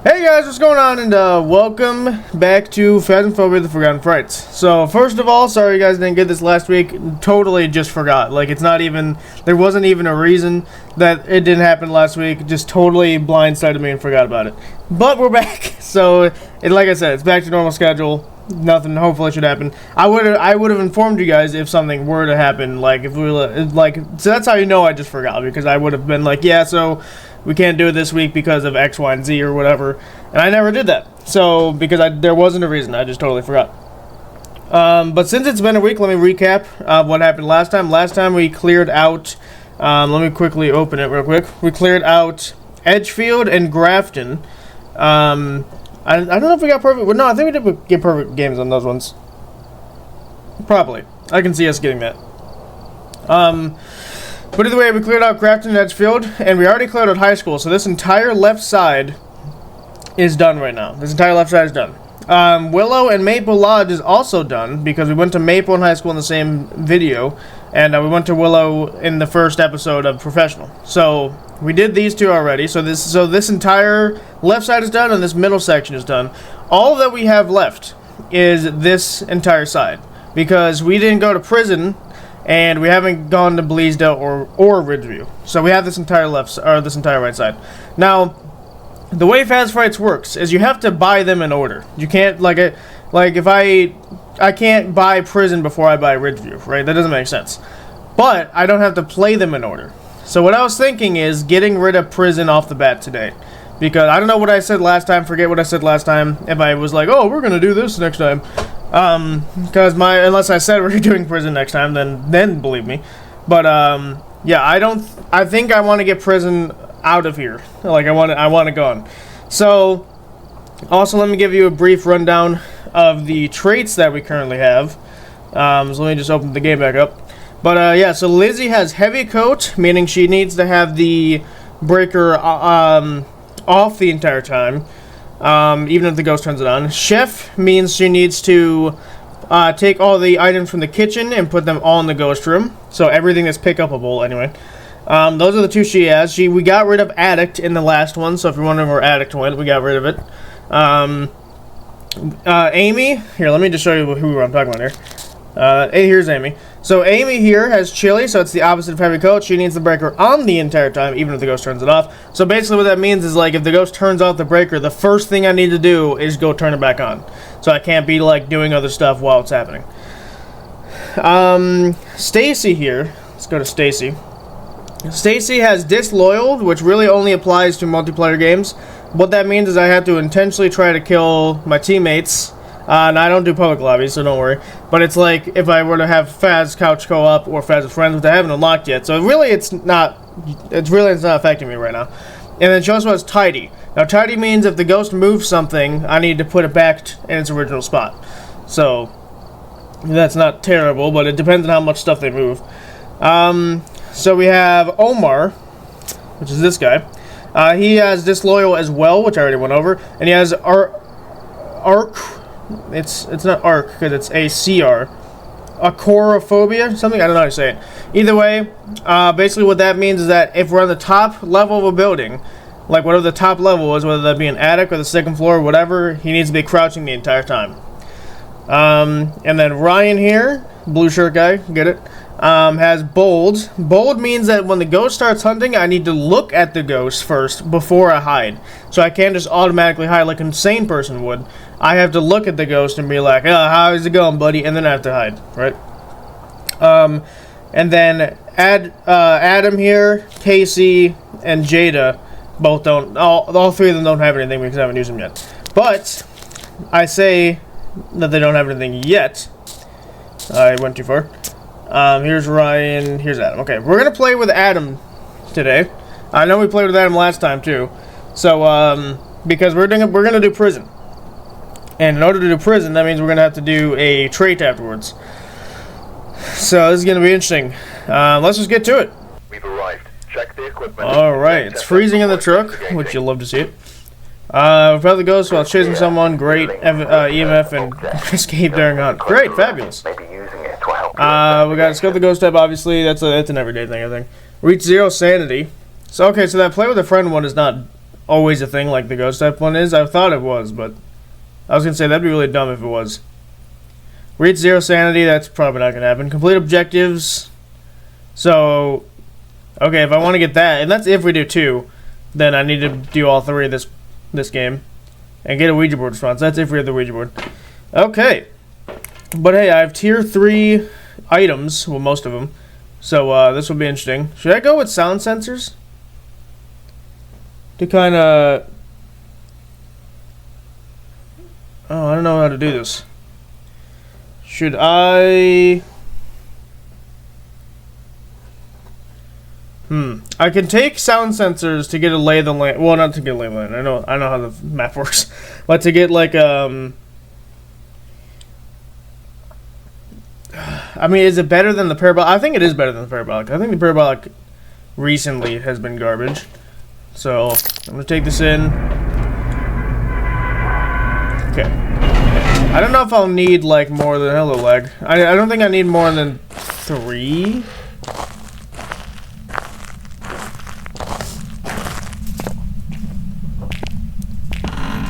Hey guys, what's going on, and welcome back to Phasmophobia, the Forgotten Frights. So, first of all, sorry you guys didn't get this last week. Totally just forgot. Like, it's not even, there wasn't even a reason that it didn't happen last week. Just totally blindsided me and forgot about it. But we're back. So, like I said, it's back to normal schedule. Nothing, hopefully, should happen. I would have informed you guys if something were to happen. Like, if we were, like, so that's how you know I just forgot, because I would have been like, yeah, so we can't do it this week because of X, Y, and Z or whatever. And I never did that. So, because there wasn't a reason. I just totally forgot. But since it's been a week, let me recap what happened last time. Last time we cleared out, let me quickly open it real quick. We cleared out Edgefield and Grafton. I don't know if we got perfect. Well, no, I think we did get perfect games on those ones. Probably. I can see us getting that. But either way, we cleared out Grafton and Edgefield, and we already cleared out high school, so this entire left side is done right now. This entire left side is done. Willow and Maple Lodge is also done, because we went to Maple in high school in the same video, and we went to Willow in the first episode of Professional. So, we did these two already, so this entire left side is done, and this middle section is done. All that we have left is this entire side, because we didn't go to prison, and we haven't gone to Bleasdale or Ridgeview. So we have this entire this entire right side. Now, the way Fast Frights works is you have to buy them in order. You can't, if I can't buy prison before I buy Ridgeview, right? That doesn't make sense. But I don't have to play them in order. So what I was thinking is getting rid of prison off the bat today. Because I don't know what I said last time, forget what I said last time. If I was like, oh, we're going to do this next time. Because unless I said we're doing prison next time, then believe me. But, yeah, I think I want to get prison out of here. Like, I want it gone. So, also let me give you a brief rundown of the traits that we currently have. So let me just open the game back up. But, yeah, so Lizzie has heavy coat, meaning she needs to have the breaker, off the entire time. Even if the ghost turns it on. Chef means she needs to take all the items from the kitchen and put them all in the ghost room. So everything that's pick-upable, anyway. Those are the two she has. We got rid of Addict in the last one, so if you're wondering where Addict went, we got rid of it. Amy, here, let me just show you who I'm talking about here. Here's Amy. So Amy here has chili, so it's the opposite of heavy coat. She needs the breaker on the entire time, even if the ghost turns it off. So basically what that means is, like, if the ghost turns off the breaker, the first thing I need to do is go turn it back on. So I can't be, like, doing other stuff while it's happening. Stacy here. Let's go to Stacy. Stacy has Disloyal, which really only applies to multiplayer games. What that means is I have to intentionally try to kill my teammates. And I don't do public lobbies, so don't worry. But it's like if I were to have Phaz Couch Co-op or Phaz with Friends, which I haven't unlocked yet. So really it's not affecting me right now. And then she also has Tidy. Now Tidy means if the ghost moves something, I need to put it back in its original spot. So that's not terrible, but it depends on how much stuff they move. So we have Omar, which is this guy. He has Disloyal as well, which I already went over. And he has Arc. It's not ARC, because it's ACR. Achorophobia? Something? I don't know how to say it. Either way, basically what that means is that if we're on the top level of a building, like whatever the top level is, whether that be an attic or the second floor or whatever, he needs to be crouching the entire time. And then Ryan here, blue shirt guy, get it? Has Bold. Bold means that when the ghost starts hunting, I need to look at the ghost first before I hide. So I can't just automatically hide like an insane person would. I have to look at the ghost and be like, oh, how's it going, buddy? And then I have to hide, right? And then Adam here, Casey, and Jada both don't, all three of them don't have anything because I haven't used them yet. But I say that they don't have anything yet. I went too far. Here's Ryan, here's Adam. Okay, we're gonna play with Adam today. I know we played with Adam last time too. So, because we're gonna do prison. And in order to do prison, that means we're gonna have to do a trait afterwards. So this is gonna be interesting. Let's just get to it. We've arrived. Check the equipment. Alright, it's freezing in the truck, which you'll love to see it. Probably goes while chasing someone, great EMF and escape during hunt. Great, fabulous. We got scope the ghost type, obviously. That's an everyday thing, I think. Reach 0 sanity. So, okay, so that play with a friend one is not always a thing like the ghost type one is. I thought it was, but I was gonna say that'd be really dumb if it was. Reach 0 sanity, that's probably not gonna happen. Complete objectives. So, okay, if I want to get that, and that's if we do 2, then I need to do all 3 of this game. And get a Ouija board response. That's if we have the Ouija board. Okay. But hey, I have tier 3 items. Well, most of them. So this will be interesting. Should I go with sound sensors? To kind of... Oh, I don't know how to do this. Should I... I can take sound sensors to get a lay of the land. Well, not to get a lay of the land. I know how the map works, but to get like I mean, is it better than the parabolic? I think it is better than the parabolic. I think the parabolic recently has been garbage. So I'm gonna take this in. Okay. I don't know if I'll need like more than hello lag. I don't think I need more than 3.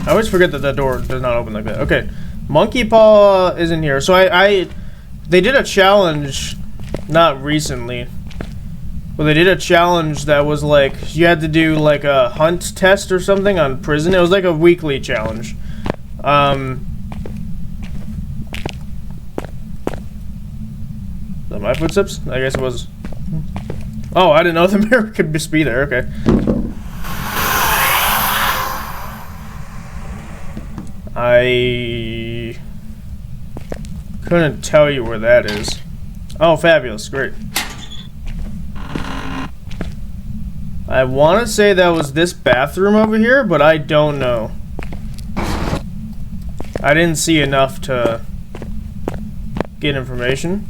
I always forget that door does not open like that. Okay, Monkey Paw is in here. So they did a challenge, not recently, but they did a challenge that was like you had to do like a hunt test or something on prison. It was like a weekly challenge. Is that my footsteps? I guess it was. Oh, I didn't know the mirror could just be there. Okay. I couldn't tell you where that is. Oh, fabulous. Great. I want to say that was this bathroom over here, but I don't know. I didn't see enough to get information.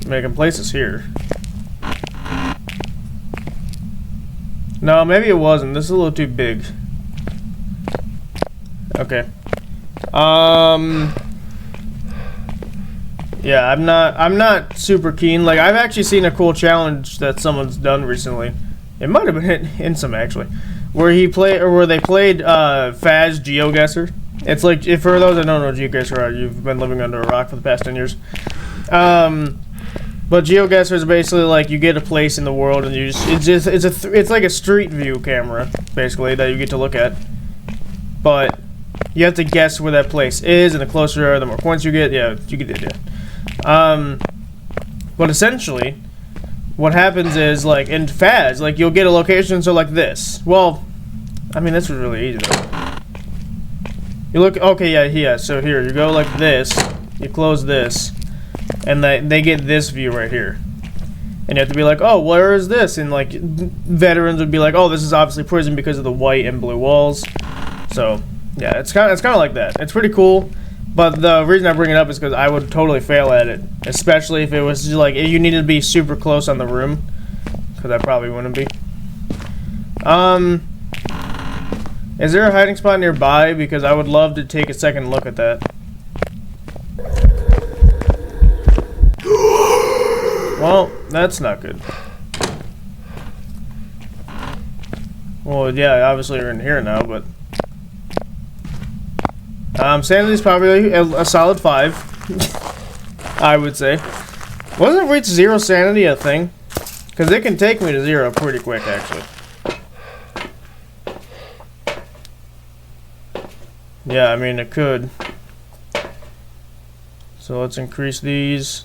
Making places here. No, maybe it wasn't. This is a little too big. Okay. Yeah, I'm not super keen. Like, I've actually seen a cool challenge that someone's done recently. It might have been in some actually, where they played Phas GeoGuessr. It's like, if for those that don't know what GeoGuessr are, you've been living under a rock for the past 10 years. But GeoGuessr is basically like you get a place in the world and it's like a street view camera basically that you get to look at, but you have to guess where that place is, and the closer you are, the more points you get. Yeah, you get the idea. But essentially, what happens is, like, in Phas, like, you'll get a location, so like this. Well, I mean, this was really easy, though. You look, okay, yeah, so here, you go like this, you close this, and they get this view right here. And you have to be like, oh, where is this? And, like, veterans would be like, oh, this is obviously prison because of the white and blue walls. So... yeah, it's kind of like that. It's pretty cool, but the reason I bring it up is because I would totally fail at it, especially if it was just like if you needed to be super close on the room, because I probably wouldn't be. Is there a hiding spot nearby? Because I would love to take a second look at that. Well, that's not good. Well, yeah, obviously you're in here now, but. Sanity's probably a solid 5, I would say. Wasn't reach 0 sanity a thing? Because it can take me to 0 pretty quick, actually. Yeah, I mean, it could. So let's increase these.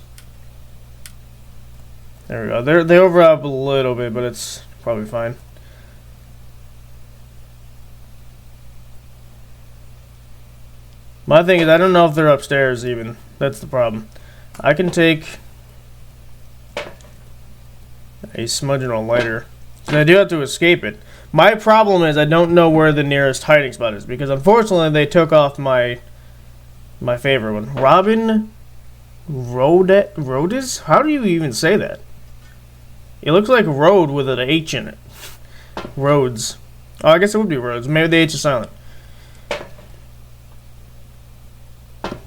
There we go. They overlap a little bit, but it's probably fine. My thing is, I don't know if they're upstairs even. That's the problem. I can take a smudge and a lighter. So I do have to escape it. My problem is I don't know where the nearest hiding spot is, because unfortunately they took off my favorite one. Robin Rhodes? How do you even say that? It looks like road with an H in it. Rhodes. Oh, I guess it would be Rhodes. Maybe the H is silent.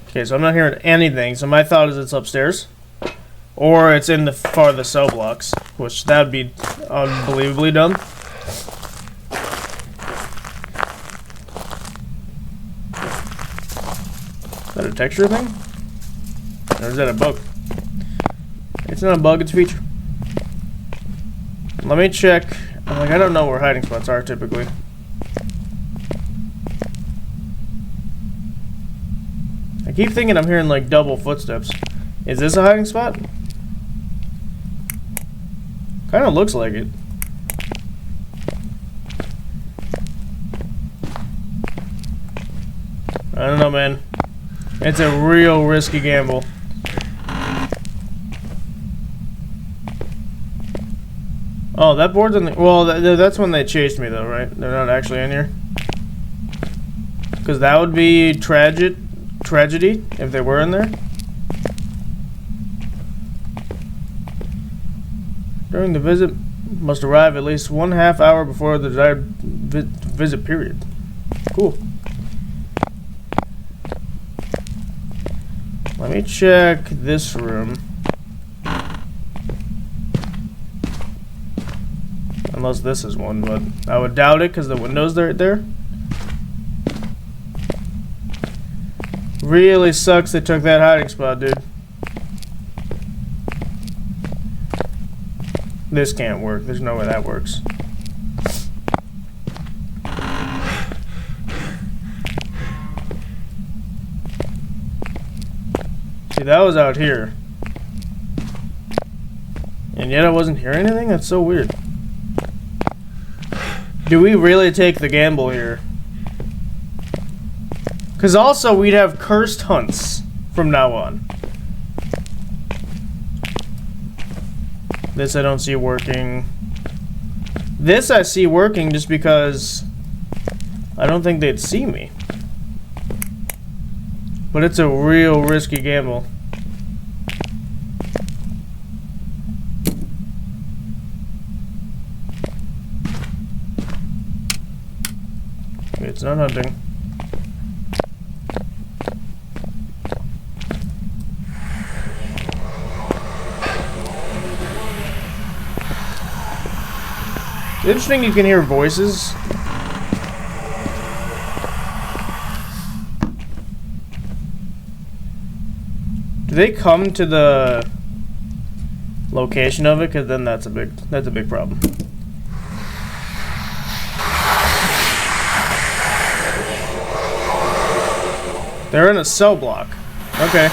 Okay, so I'm not hearing anything, so my thought is it's upstairs. Or it's in the farthest cell blocks, which that would be unbelievably dumb. that a texture thing? Or is that a bug? It's not a bug, it's a feature. Let me check. Like, I don't know where hiding spots are typically. I keep thinking I'm hearing like double footsteps. Is this a hiding spot? Kind of looks like it. I don't know, man. It's a real risky gamble. Oh, that board's in the... Well, that's when they chased me, though, right? They're not actually in here. Because that would be tragedy if they were in there. During the visit, must arrive at least 1/2 hour before the desired visit period. Cool. Let me check this room. Unless this is one, but I would doubt it because the window's right there. Really sucks they took that hiding spot, dude. This can't work. There's no way that works. See, that was out here. And yet I wasn't hearing anything? That's so weird. Do we really take the gamble here? Because also we'd have cursed hunts from now on. This I don't see working. This I see working just because I don't think they'd see me. But it's a real risky gamble. It's not hunting. It's interesting you can hear voices. Do they come to the location of it? Because then that's a big problem. They're in a cell block. Okay.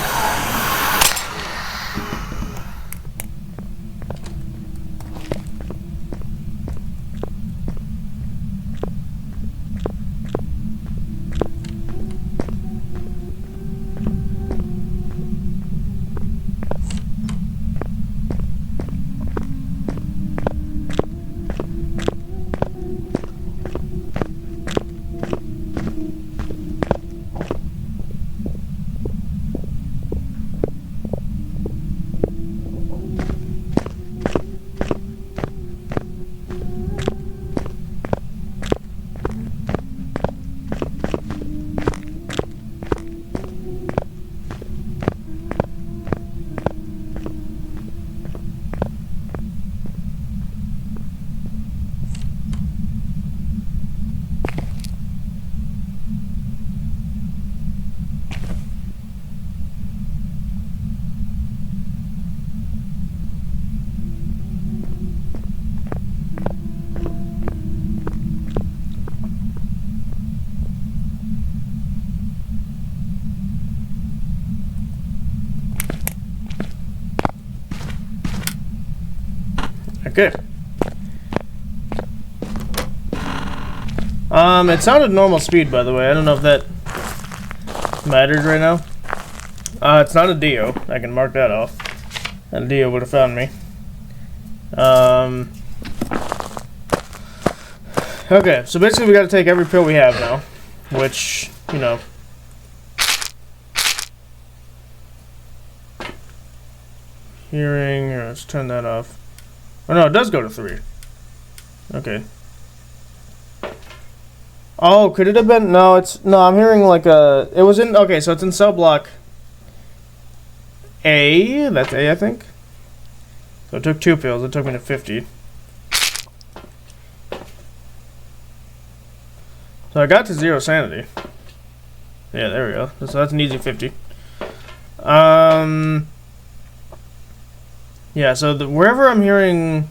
Okay. It sounded normal speed, by the way. I don't know if that matters right now. It's not a Dio. I can mark that off. And a Dio would have found me. Okay, so basically we gotta take every pill we have now. Which, you know. Hearing, let's turn that off. Oh no, it does go to 3. Okay. Oh, could it have been? No, I'm hearing like a, it was in, okay, so it's in cell block A, that's A, I think. So it took 2 pills, it took me to 50. So I got to 0 sanity. Yeah, there we go. So that's an easy 50. Yeah, so wherever I'm hearing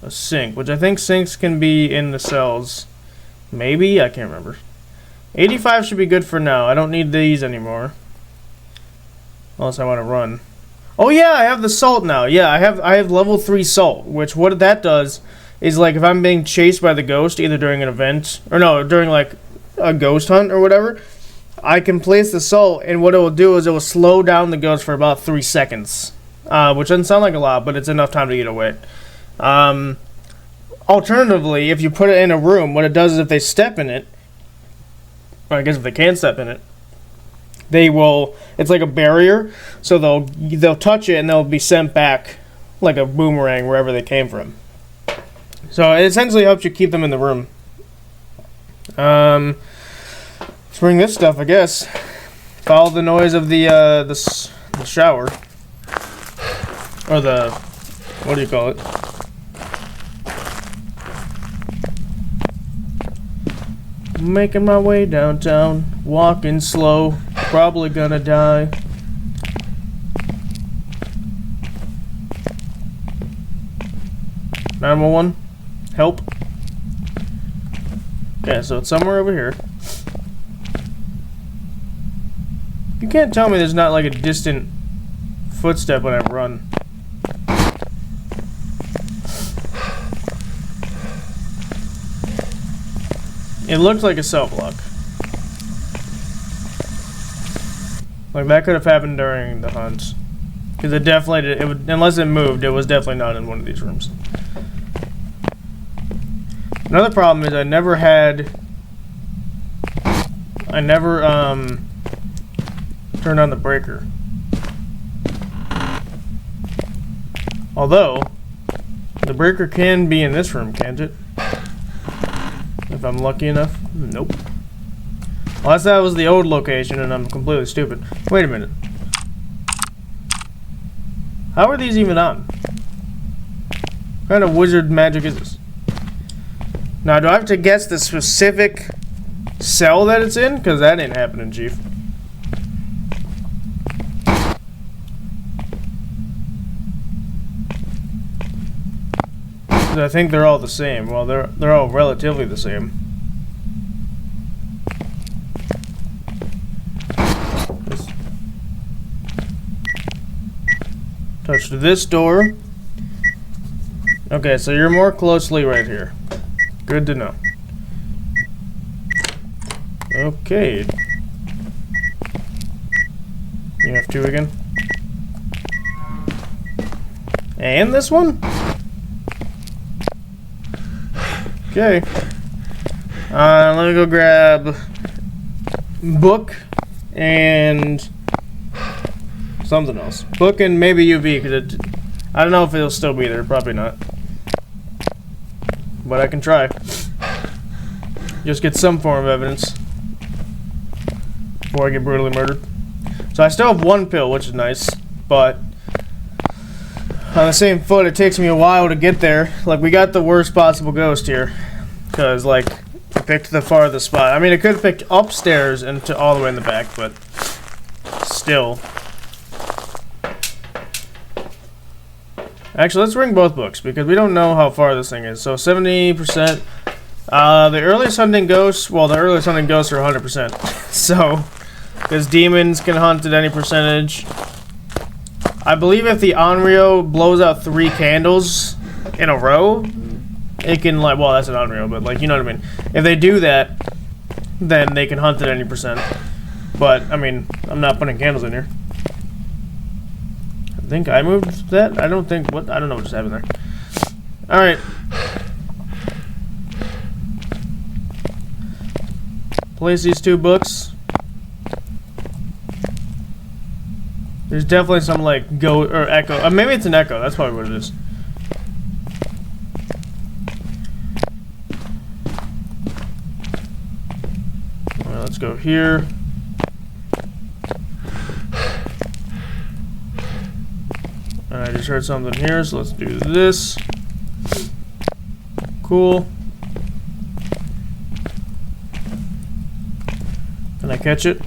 a sink, which I think sinks can be in the cells. Maybe? I can't remember. 85 should be good for now. I don't need these anymore. Unless I want to run. Oh yeah, I have the salt now. Yeah, I have level 3 salt, which what that does is like if I'm being chased by the ghost either during an event or no, during like a ghost hunt or whatever, I can place the salt and what it will do is it will slow down the ghost for about 3 seconds. Which doesn't sound like a lot, but it's enough time to get away. Alternatively, if you put it in a room, what it does is if they step in it, or I guess if they can't step in it, they will. It's like a barrier, so they'll touch it and they'll be sent back like a boomerang wherever they came from. So it essentially helps you keep them in the room. Let's bring this stuff, I guess. Follow the noise of the shower, or the what do you call it? Making my way downtown, walking slow, probably gonna die. Number one, help. Okay, so it's somewhere over here. You can't tell me there's not like a distant footstep when I run. It looks like a cell block. Like that could have happened during the hunt, because it definitely did, it would, unless it moved, it was definitely not in one of these rooms. Another problem is I never turned on the breaker. Although the breaker can be in this room, can't it? If I'm lucky enough. Nope. Unless that was the old location and I'm completely stupid. Wait a minute. How are these even on? What kind of wizard magic is this? Now, do I have to guess the specific cell that it's in? Because that ain't happening, Chief. I think they're all the same. Well, they're all relatively the same. Just touch this door. Okay, so you're more closely right here. Good to know. Okay. You have 2 again. And this one? Okay. Let me go grab book and something else. Book and maybe UV, because I don't know if it'll still be there. Probably not. But I can try. Just get some form of evidence before I get brutally murdered. So I still have 1 pill, which is nice, but on the same foot, it takes me a while to get there. Like, we got the worst possible ghost here. Because, like, I picked the farthest spot. I mean, I could have picked upstairs and to all the way in the back, but still. Actually, let's ring both books, because we don't know how far this thing is. So, 70%. The earliest hunting ghosts, well, the earliest hunting ghosts are 100%. So, because demons can hunt at any percentage. I believe if the Onryo blows out 3 candles in a row, it can, like, well, that's an Onryo, but, like, you know what I mean. If they do that, then they can hunt at any percent. But, I mean, I'm not putting candles in here. I think I moved that? I don't think, what? I don't know what just happened there. Alright. Place these 2 books. There's definitely some, like, or echo. Maybe it's an echo. That's probably what it is. Alright, let's go here. And I just heard something here, so let's do this. Cool. Can I catch it?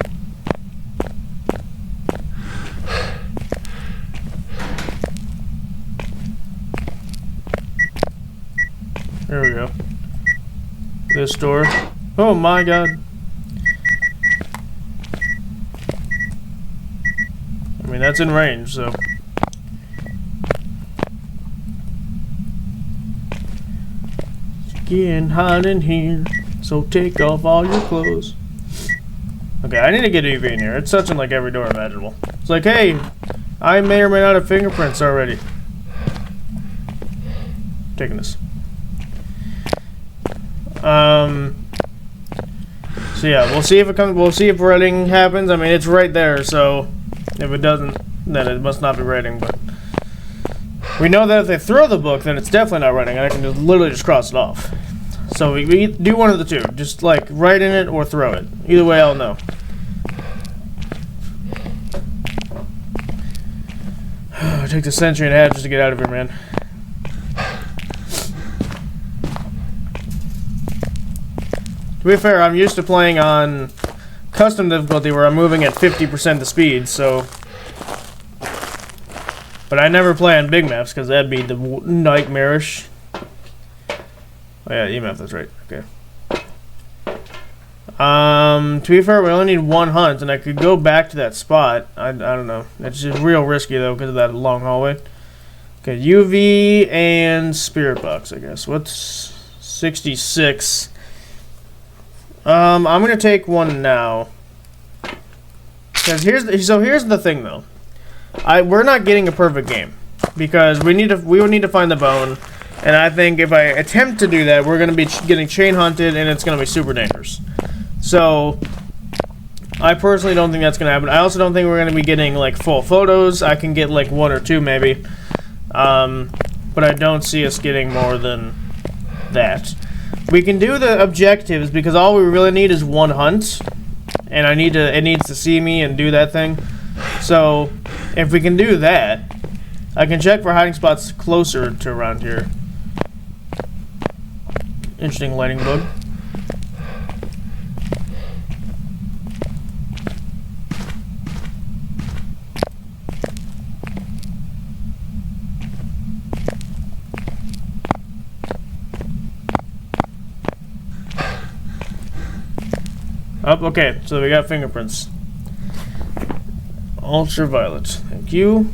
There we go. This door. Oh my god. I mean, that's in range, so. It's getting hot in here, so take off all your clothes. Okay, I need to get UV in here. It's touching like every door imaginable. It's like, hey, I may or may not have fingerprints already. Taking this. So yeah, we'll see if it comes. We'll see if writing happens. I mean, it's right there, so if it doesn't, then it must not be writing. But we know that if they throw the book, then it's definitely not writing. I can just literally just cross it off. So we do one of the two. Just like write in it or throw it. Either way, I'll know. It takes a century and a half just to get out of here, man. To be fair, I'm used to playing on custom difficulty where I'm moving at 50% the speed, so. But I never play on big maps because that'd be the nightmarish. Oh yeah, EMF, that's right. Okay. To be fair, we only need one hunt, and I could go back to that spot. I don't know. It's just real risky though because of that long hallway. Okay, UV and spirit box, I guess. What's 66? I'm gonna take one now. Because here's the thing though. We're not getting a perfect game because we would need to find the bone, and I think if I attempt to do that, we're gonna be getting chain hunted, and it's gonna be super dangerous. So I personally don't think that's gonna happen. I also don't think we're gonna be getting like full photos. I can get like one or two maybe, but I don't see us getting more than that. We can do the objectives because all we really need is one hunt, and it needs to see me and do that thing. So if we can do that, I can check for hiding spots closer to around here. Interesting lighting bug. Oh, okay, so we got fingerprints. Ultraviolet. Thank you.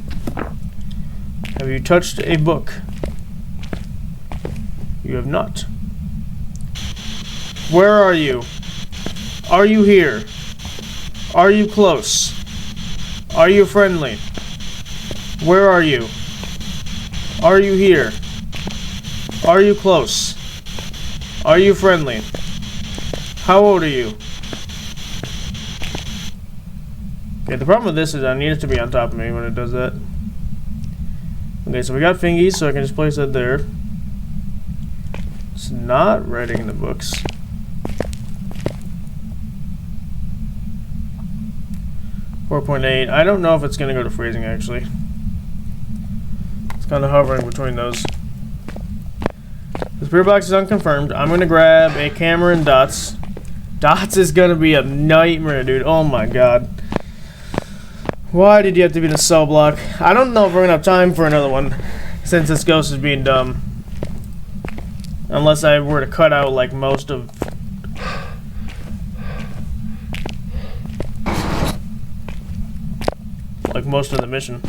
Have you touched a book? You have not. Where are you? Are you here? Are you close? Are you friendly? Where are you? Are you here? Are you close? Are you friendly? How old are you? Okay, the problem with this is I need it to be on top of me when it does that. Okay, so we got fingies, so I can just place that there. It's not writing in the books. .8. I don't know if it's going to go to freezing, actually. It's kind of hovering between those. The spirit box is unconfirmed. I'm going to grab a camera and dots. Dots is going to be a nightmare, dude. Oh my god. Why did you have to be in a cell block? I don't know if we're going to have time for another one, since this ghost is being dumb. Unless I were to cut out, like, most of... like, most of the mission.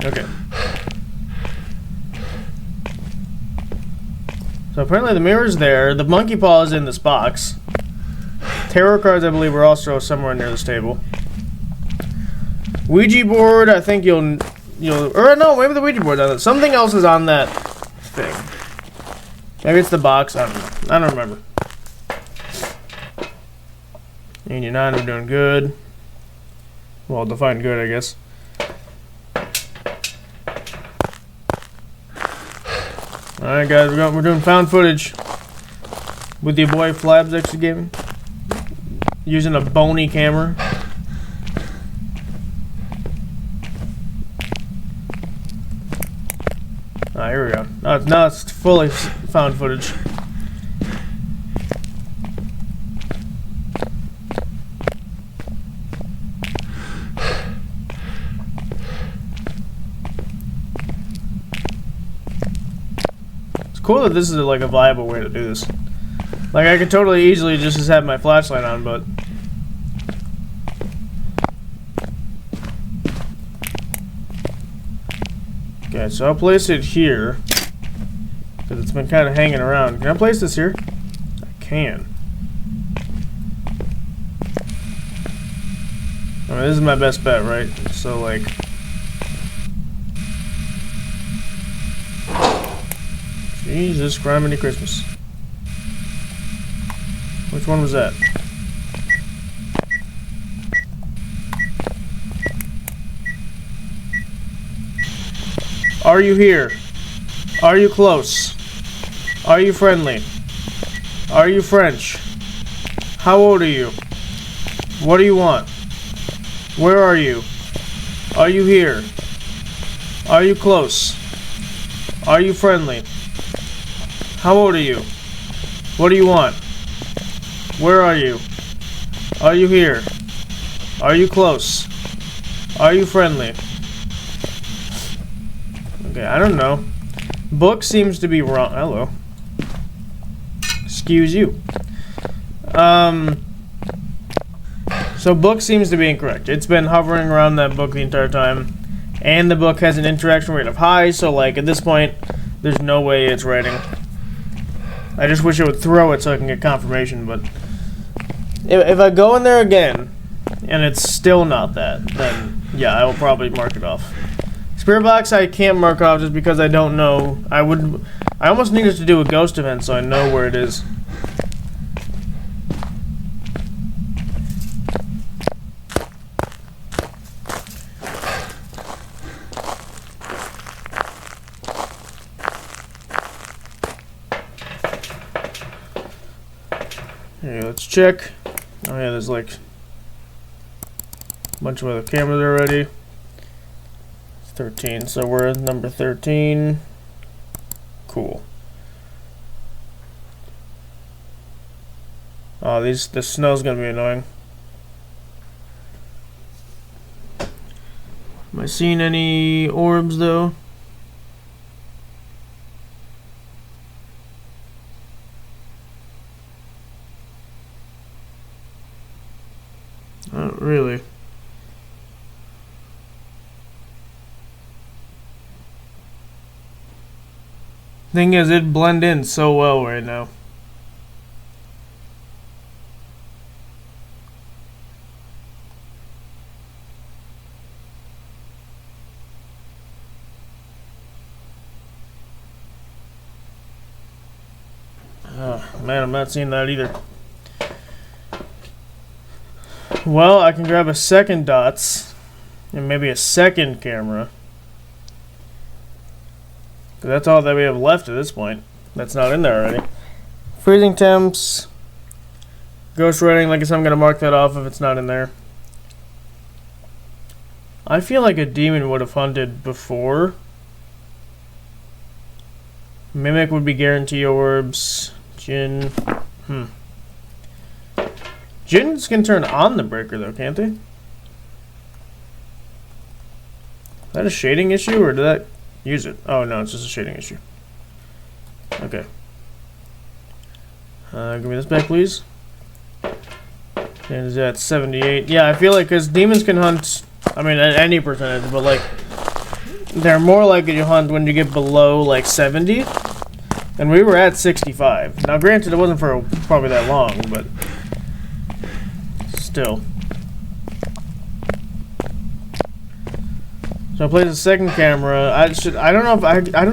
Okay. So apparently the mirror's there. The monkey paw is in this box. Tarot cards, I believe, are also somewhere near this table. Ouija board, I think or no, maybe the Ouija board's on it. Something else is on that thing. Maybe it's the box, I don't know. I don't remember. 89, we're doing good. Well, define good, I guess. Alright guys, we're doing found footage with your boy Flabs Extra Gaming. Using a bony camera. Ah, here we go. Now it's fully found footage. cool that this is like a viable way to do this. Like I could totally easily just have my flashlight on, but okay, so I'll place it here because it's been kind of hanging around. Can I place this here? I can. I mean, this is my best bet, right? So like, Jesus, criminy Christmas. Which one was that? Are you here? Are you close? Are you friendly? Are you French? How old are you? What do you want? Where are you? Are you here? Are you close? Are you friendly? How old are you? What do you want? Where are you? Are you here? Are you close? Are you friendly? Okay, I don't know. Book seems to be wrong. Hello. Excuse you. So book seems to be incorrect. It's been hovering around that book the entire time. And the book has an interaction rate of high, so like at this point, there's no way it's writing. I just wish it would throw it so I can get confirmation, but if I go in there again and it's still not that, then yeah, I will probably mark it off. Spirit box I can't mark off just because I don't know. I almost needed to do a ghost event so I know where it is. Okay, let's check. Oh yeah, there's like a bunch of other cameras already. 13, so we're at number 13. Cool. Oh, the snow's gonna be annoying. Am I seeing any orbs though? Not really. Thing is, it blend in so well right now. Oh, man, I'm not seeing that either. Well, I can grab a second dots and maybe a second camera. That's all that we have left at this point. That's not in there already. Freezing temps. Ghost writing, like I said, I'm going to mark that off if it's not in there. I feel like a demon would have hunted before. Mimic would be guarantee orbs. Jinn. Jinns can turn on the breaker though, can't they? Is that a shading issue or did that use it? Oh no, it's just a shading issue. Okay. Give me this back, please. And is that 78? Yeah, I feel like because demons can hunt, I mean, at any percentage, but like, they're more likely to hunt when you get below like 70. And we were at 65. Now, granted, it wasn't for probably that long, but still. So I place a second camera. I don't know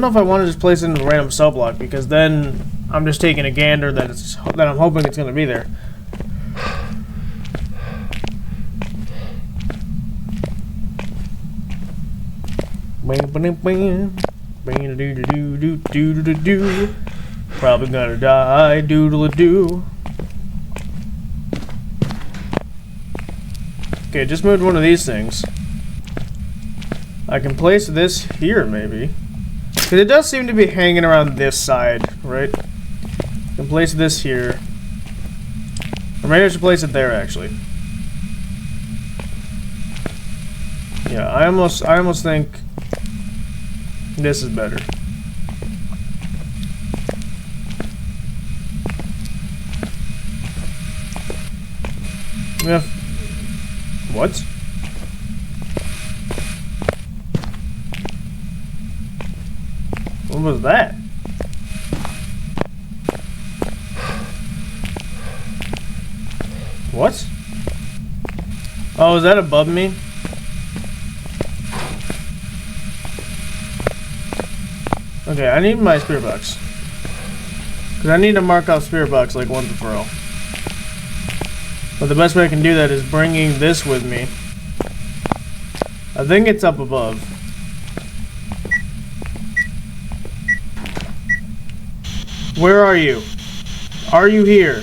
if I want to just place it in a random cell block because then I'm just taking a gander that I'm hoping it's going to be there. Probably gonna die. Doodle-a-doo. Okay, just moved one of these things. I can place this here, maybe. Because it does seem to be hanging around this side, right? I can place this here. Or maybe I should place it there, actually. Yeah, I almost think this is better. Yeah. What? What was that? What? Oh, is that above me? Okay, I need my spirit box. Because I need to mark out spirit box like once and for all. But the best way I can do that is bringing this with me. I think it's up above. Where are you? Are you here?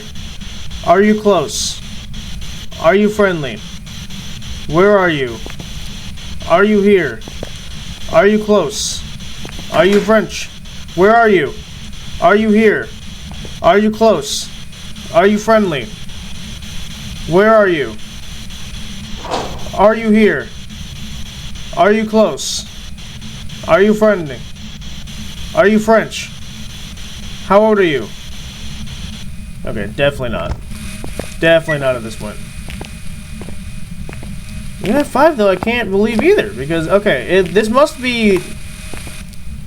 Are you close? Are you friendly? Where are you? Are you here? Are you close? Are you French? Where are you? Are you here? Are you close? Are you friendly? Where are you? Are you here? Are you close? Are you friendly? Are you French? How old are you? Okay, definitely not. Definitely not at this point. Yeah, 5 though I can't believe either because okay, this must be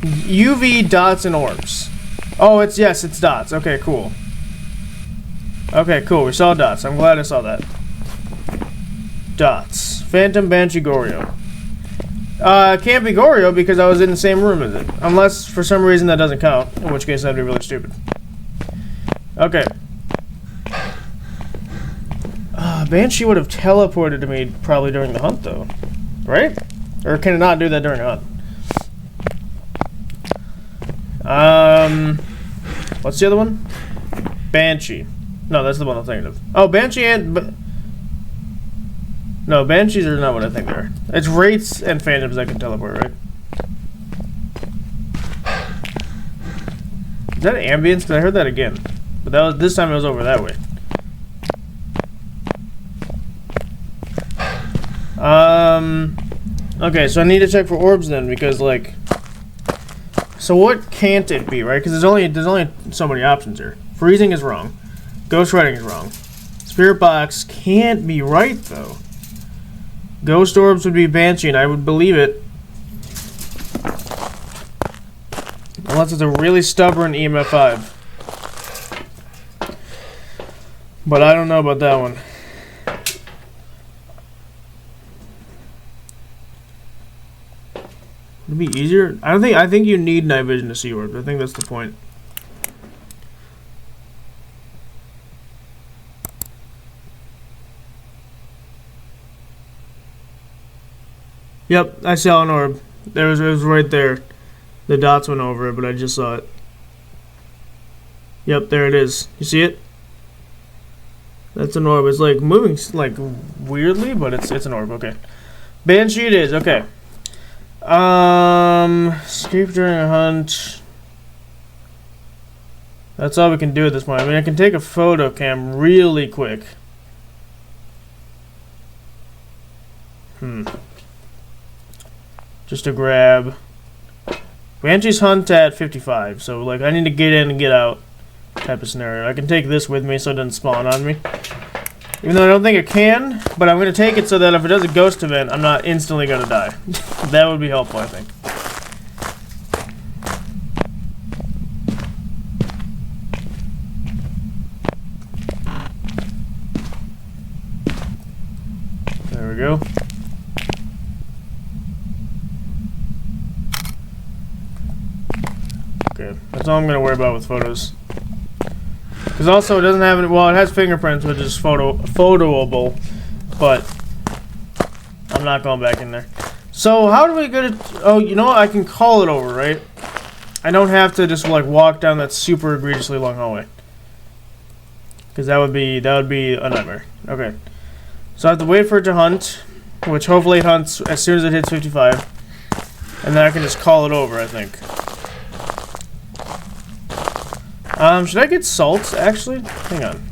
UV dots and orbs. Oh, it's dots. Okay, cool. Okay, cool. We saw dots. I'm glad I saw that. Dots. Phantom Banshee Goryo. Can't be Goryo because I was in the same room as it. Unless for some reason that doesn't count, in which case that'd be really stupid. Okay. Banshee would have teleported to me probably during the hunt though. Right? Or can it not do that during the hunt? What's the other one? Banshee. No, that's the one I'm thinking of. Oh, Banshee and... No, Banshees are not what I think they are. It's Wraiths and Phantoms that can teleport, right? Is that ambience? Because I heard that again. But that was this time it was over that way. Okay, so I need to check for orbs then, because like... So what can't it be, right? Because there's only so many options here. Freezing is wrong. Ghost writing is wrong. Spirit box can't be right though. Ghost orbs would be Banshee, and I would believe it. Unless it's a really stubborn EMF 5. But I don't know about that one. Would it be easier? I think you need night vision to see orbs. I think that's the point. Yep, I saw an orb. It was right there. The dots went over it, but I just saw it. Yep, there it is. You see it? That's an orb. It's like moving like weirdly, but it's an orb. Okay. Banshee it is. Okay. Escape during a hunt. That's all we can do at this point. I mean, I can take a photo cam really quick. Just to grab Banshee's hunt at 55, so like I need to get in and get out type of scenario. I can take this with me so it doesn't spawn on me. Even though I don't think it can, but I'm going to take it so that if it does a ghost event, I'm not instantly going to die. That would be helpful, I think. There we go. Okay, that's all I'm going to worry about with photos. Because also it doesn't have any, well, it has fingerprints, which is photoable, but I'm not going back in there. So how do we get it? Oh, you know what? I can call it over, right? I don't have to just like walk down that super egregiously long hallway. Because that would be a nightmare. Okay. So I have to wait for it to hunt, which hopefully it hunts as soon as it hits 55. And then I can just call it over, I think. Should I get salt, actually? Hang on.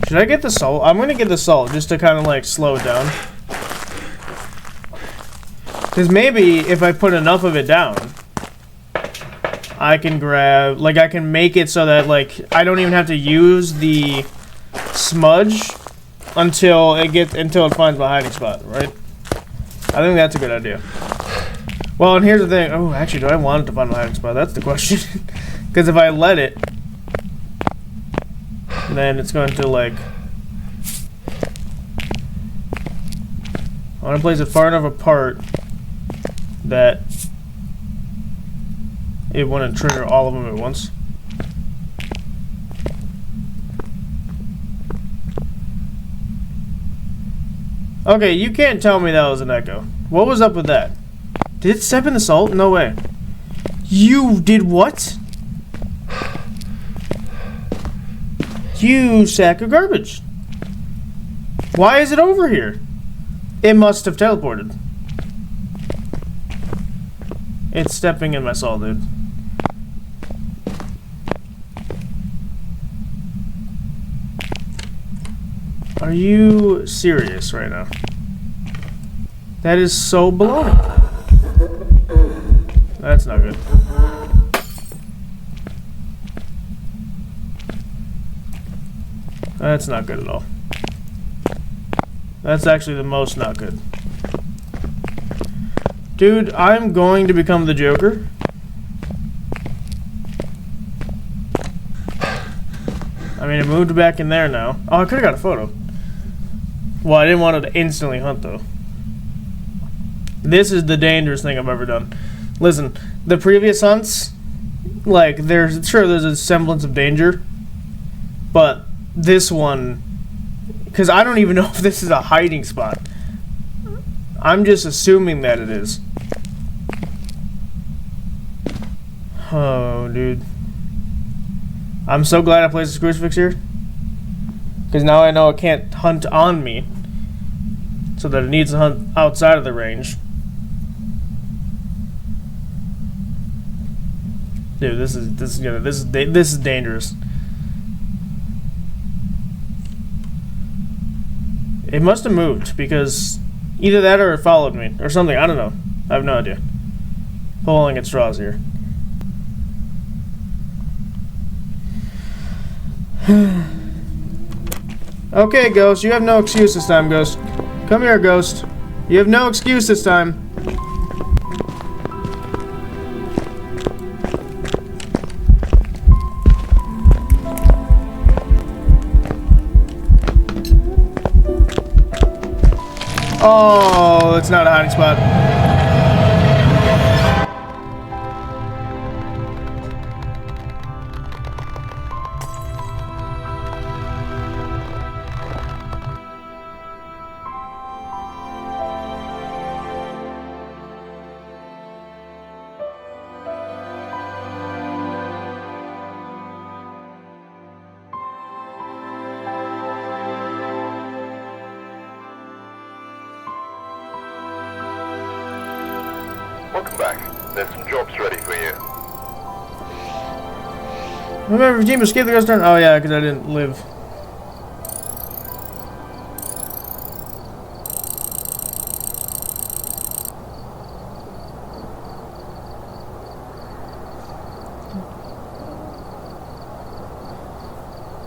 Should I get the salt? I'm gonna get the salt, just to kind of, like, slow it down. Because maybe if I put enough of it down, I can grab, like, I can make it so that, like, I don't even have to use the smudge until it finds my hiding spot, right? I think that's a good idea. Well, and here's the thing. Oh, actually, do I want it to find my hiding spot? That's the question. Because if I let it, then it's going to, like... I want to place it far enough apart that it wouldn't trigger all of them at once. Okay, you can't tell me that was an echo. What was up with that? Did it step in the salt? No way. You did what? You sack of garbage. Why is it over here? It must have teleported. It's stepping in my salt, dude. Are you serious right now? That is so baloney. That's not good. That's not good at all. That's actually the most not good. Dude, I'm going to become the Joker. I mean, it moved back in there now. Oh, I could have got a photo. Well, I didn't want it to instantly hunt, though. This is the dangerous thing I've ever done. Listen, the previous hunts, like, there's a semblance of danger, but this one, because I don't even know if this is a hiding spot. I'm just assuming that it is. Oh, dude. I'm so glad I placed a crucifix here. Because now I know it can't hunt on me. So that it needs to hunt outside of the range. Dude, this is dangerous. It must have moved because either that or it followed me or something. I don't know. I have no idea. Pulling at straws here. Okay, Ghost. You have no excuse this time, Ghost. Come here, Ghost. You have no excuse this time. Oh, it's not a hiding spot. Welcome back. There's some jobs ready for you. Remember, team escaped the ghost turn. Oh yeah, because I didn't live.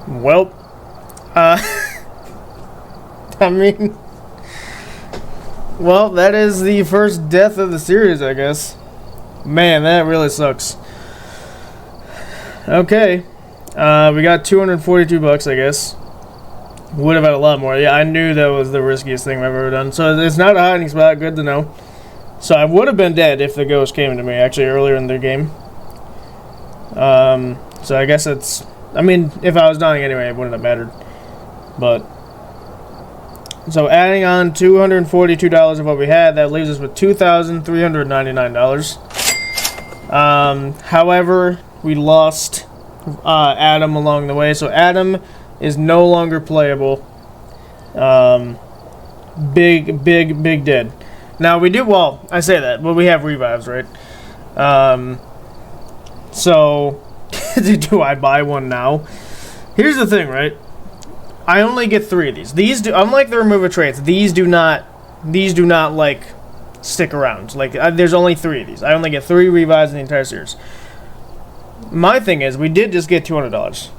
Well, I mean, well, that is the first death of the series, I guess. Man, that really sucks. Okay, we got 242 bucks, I guess. Would have had a lot more. Yeah, I knew that was the riskiest thing I've ever done. So it's not a hiding spot. Good to know. So I would have been dead if the ghost came to me actually earlier in the game. So I guess it's. I mean, if I was dying anyway, it wouldn't have mattered. But so adding on $242 of what we had, that leaves us with $2,399. However, we lost Adam along the way, so Adam is no longer playable. Big dead. Now we do, well, I say that, but we have revives, right? So do I buy one now? Here's the thing, right? I only get 3 of these. These do, unlike the remover traits, these do not like stick around. Like there's only 3 of these. I only get 3 revives in the entire series. my thing is, we did just get $200.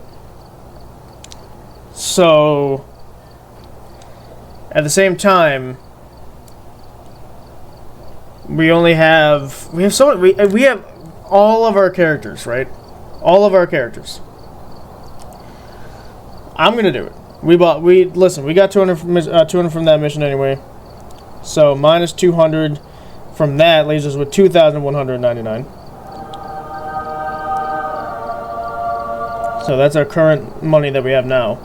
So, at the same time, we have all of our characters, right? All of our characters. I'm gonna do it. We got 200 from that mission anyway. So minus 200 from that leaves us with 2,199. So that's our current money that we have now.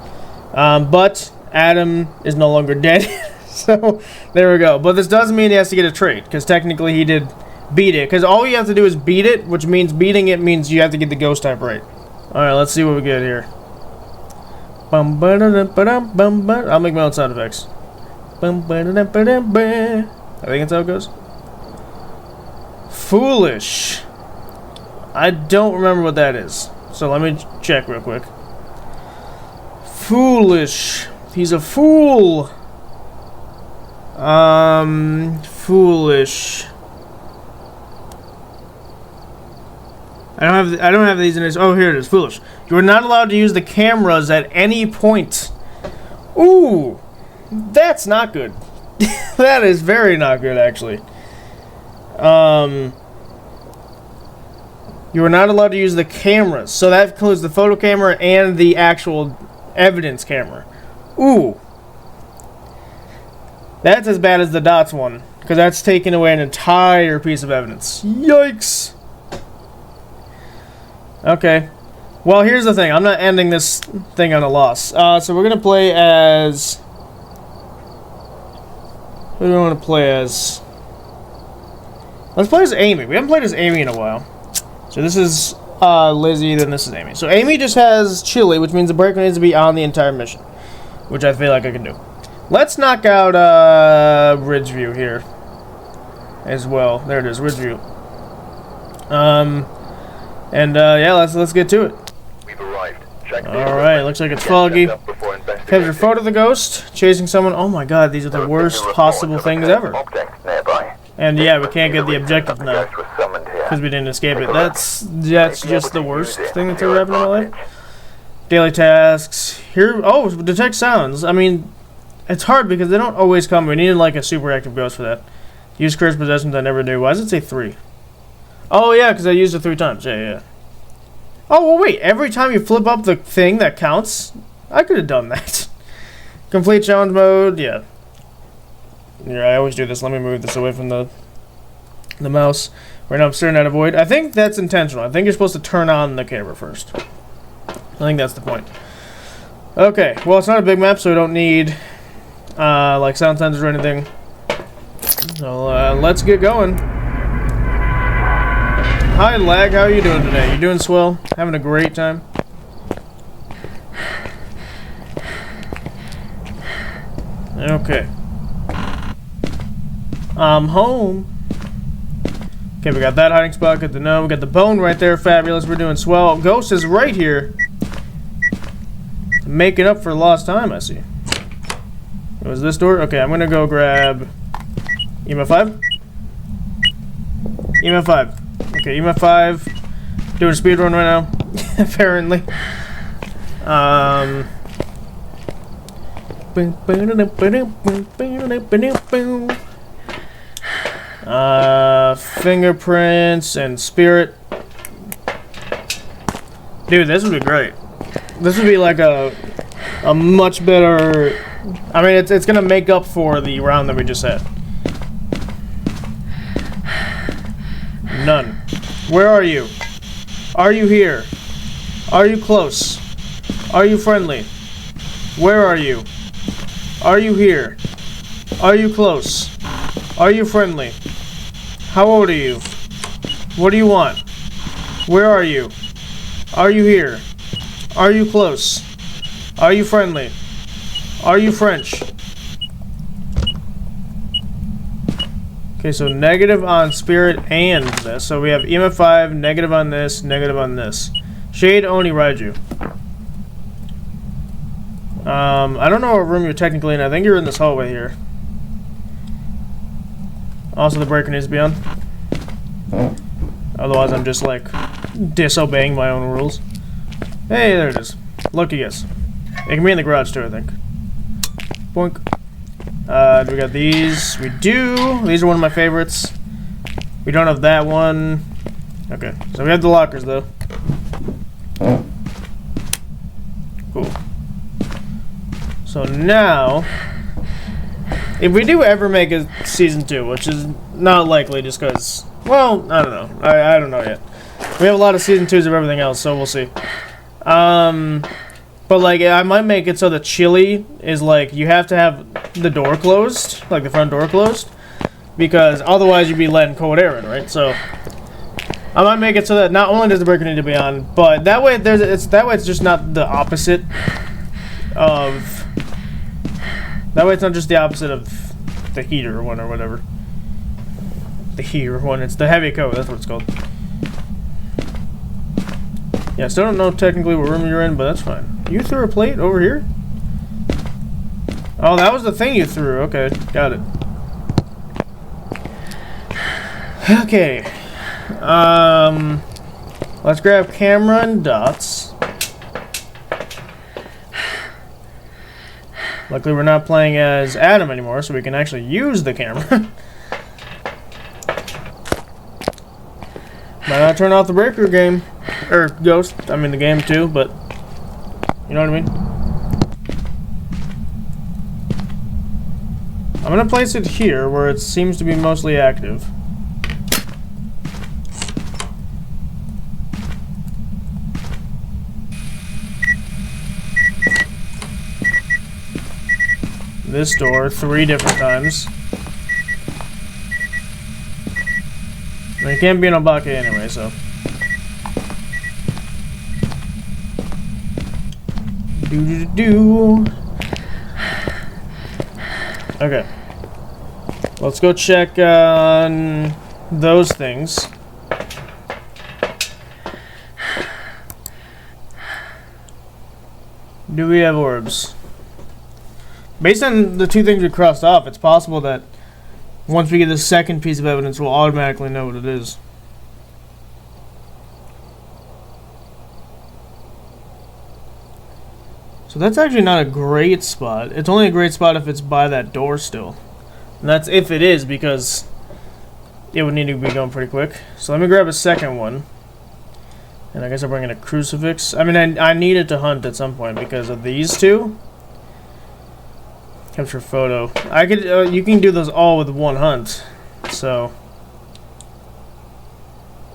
But Adam is no longer dead. So there we go. But this doesn't mean he has to get a trait, because technically he did beat it. Because all you have to do is beat it, which means beating it means you have to get the ghost type right. Alright, let's see what we get here. I'll make my own sound effects. I think that's how it goes. Foolish. I don't remember what that is. So let me check real quick. Foolish. He's a fool. Foolish. I don't have these in this. Oh, here it is. Foolish. You are not allowed to use the cameras at any point. Ooh, that's not good. That is very not good, actually. You are not allowed to use the cameras. So that includes the photo camera and the actual evidence camera. Ooh. That's as bad as the dots one, because that's taking away an entire piece of evidence. Yikes. Okay. Well, here's the thing. I'm not ending this thing on a loss. So we're going to play as... Who do we want to play as? Let's play as Amy. We haven't played as Amy in a while. So this is Lizzie, then this is Amy. So Amy just has chili, which means the breaker needs to be on the entire mission, which I feel like I can do. Let's knock out Ridgeview here as well. There it is, Ridgeview. Yeah, let's get to it. We've arrived. Alright, looks like it's foggy. Capture a photo of the ghost, chasing someone. Oh my god, these are the worst possible things ever. And yeah, we can't get the objective now, because we didn't escape it. That's just the worst thing that's ever happened in my life. Daily tasks. Here, oh, detect sounds. I mean, it's hard because they don't always come. We needed like a super active ghost for that. Use cursed possessions I never knew. Why does it say 3? Oh yeah, because I used it 3 times. Yeah. Oh, well, wait. Every time you flip up the thing, that counts? I could have done that. Complete challenge mode. Yeah. Yeah, I always do this. Let me move this away from the mouse. Right now I'm staring at a void. I think that's intentional. I think you're supposed to turn on the camera first. I think that's the point. Okay. Well, it's not a big map, so we don't need like sound sensors or anything. So let's get going. Hi, Lag. How are you doing today? You doing swell? Having a great time? Okay. I'm home. Okay, we got that hiding spot. Good to know. We got the bone right there. Fabulous. We're doing swell. Ghost is right here. Making up for lost time, I see. Was this door? Okay, I'm gonna go grab EMF 5. EMF 5. Okay, EMF 5. Doing a speed run right now. Apparently. Fingerprints and spirit. Dude, this would be great. This would be like a much better... I mean, it's gonna make up for the round that we just had. None. Where are you? Are you here? Are you close? Are you friendly? Where are you? Are you here? Are you close? Are you friendly? How old are you? What do you want? Where are you? Are you here? Are you close? Are you friendly? Are you French? Okay, so negative on spirit and this. So we have EMF 5, negative on this, negative on this. Shade Oni Raiju. I don't know what room you're technically in. I think you're in this hallway here. Also, the breaker needs to be on. Otherwise, I'm just like disobeying my own rules. Hey, there it is. Lucky guess. It can be in the garage too, I think. Boink. Do we got these? We do. These are one of my favorites. We don't have that one. Okay, so we have the lockers though. Cool. So now, if we do ever make a season 2, which is not likely just because, well, I don't know. I don't know yet. We have a lot of season 2s of everything else, so we'll see. But like, I might make it so the chili is like, you have to have the door closed, like the front door closed, because otherwise you'd be letting cold air in, right? So I might make it so that not only does the breaker need to be on, but that way it's just not the opposite of. That way it's not just the opposite of the heater one or whatever. The heater one, it's the heavy coat. That's what it's called. Yeah, I still don't know technically what room you're in, but that's fine. You threw a plate over here? Oh, that was the thing you threw. Okay, got it. Okay. Let's grab camera and dots. Luckily, we're not playing as Adam anymore, so we can actually use the camera. Might not turn off the breaker game. Or ghost. I mean, the game too, but you know what I mean? I'm gonna place it here where it seems to be mostly active. This door 3 different times. And it can't be an Obake anyway, so. Do. Okay. Let's go check on those things. Do we have orbs? Based on the 2 things we crossed off, it's possible that once we get the second piece of evidence, we'll automatically know what it is. So that's actually not a great spot. It's only a great spot if it's by that door still. And that's if it is, because it would need to be going pretty quick. So let me grab a second one. And I guess I'll bring in a crucifix. I mean, I needed to hunt at some point because of these 2. Capture photo. I could. You can do those all with one hunt. So.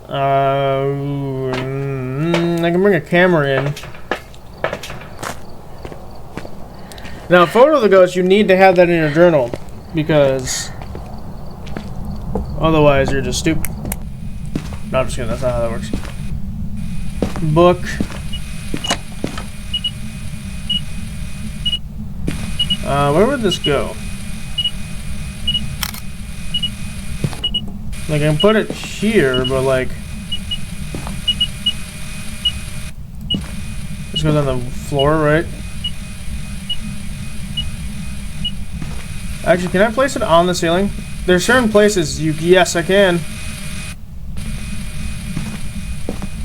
I can bring a camera in. Now, photo of the ghost, you need to have that in your journal, because otherwise you're just stupid. No, I'm just kidding. That's not how that works. Book. Where would this go? Like, I can put it here, but like, this goes on the floor, right? Actually, can I place it on the ceiling? There's certain places yes, I can.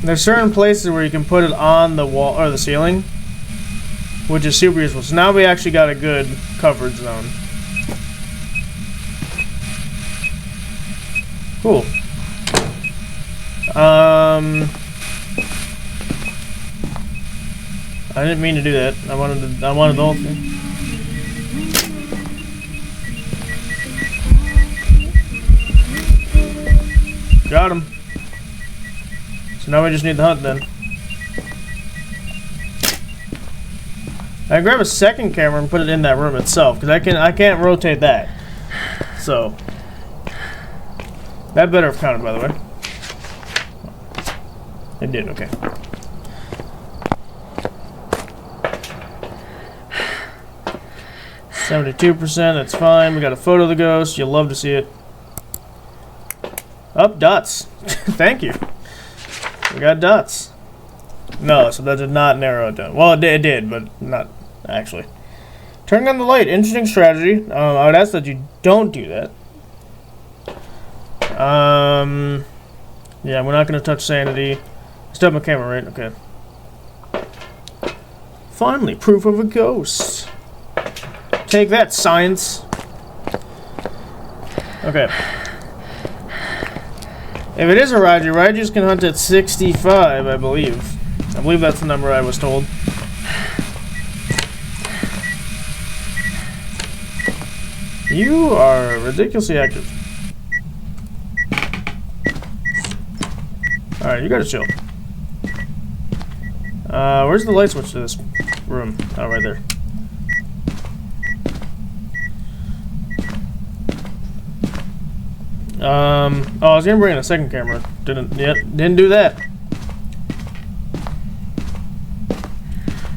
There's certain places where you can put it on the wall or the ceiling, which is super useful. So now we actually got a good coverage zone. Cool. I didn't mean to do that. I wanted the whole thing. Got him. So now we just need the hunt then. I can grab a second camera and put it in that room itself, because I can't rotate that. So that better have counted, by the way. It did, okay. %, that's fine. We got a photo of the ghost. You'll love to see it. Up, dots. Thank you. We got dots. No, so that did not narrow it down. Well, it did, but not actually. Turning on the light. Interesting strategy. I would ask that you don't do that. Yeah, we're not going to touch sanity. Still my camera, right? Okay. Finally, proof of a ghost. Take that, science. Okay. If it is a Raiju, Raijus can hunt at 65, I believe. I believe that's the number I was told. You are ridiculously active. Alright, you gotta chill. Where's the light switch to this room? Oh, right there. Oh, I was gonna bring in a second camera. Didn't do that.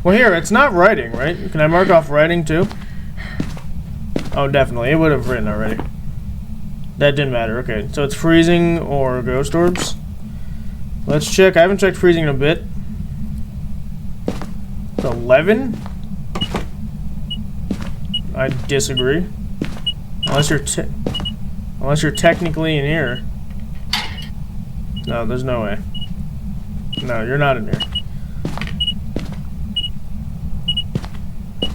Well, here, it's not writing, right? Can I mark off writing, too? Oh, definitely. It would have written already. That didn't matter. Okay, so it's freezing or ghost orbs. Let's check. I haven't checked freezing in a bit. 11? I disagree. Unless you're technically in here. No, there's no way. No, you're not in here.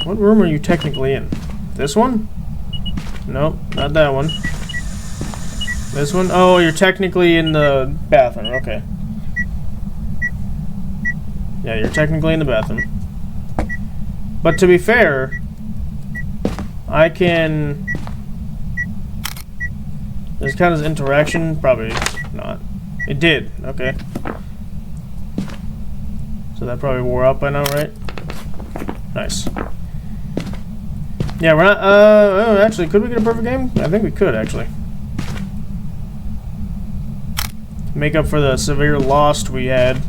What room are you technically in? This one? Nope, not that one. This one? Oh, you're technically in the bathroom. Okay. Yeah, you're technically in the bathroom. But to be fair, I can... Does it count as interaction? Probably not. It did. Okay. So that probably wore out by now, right? Nice. Yeah, we're not... oh, actually, could we get a perfect game? I think we could, actually. Make up for the severe loss we had.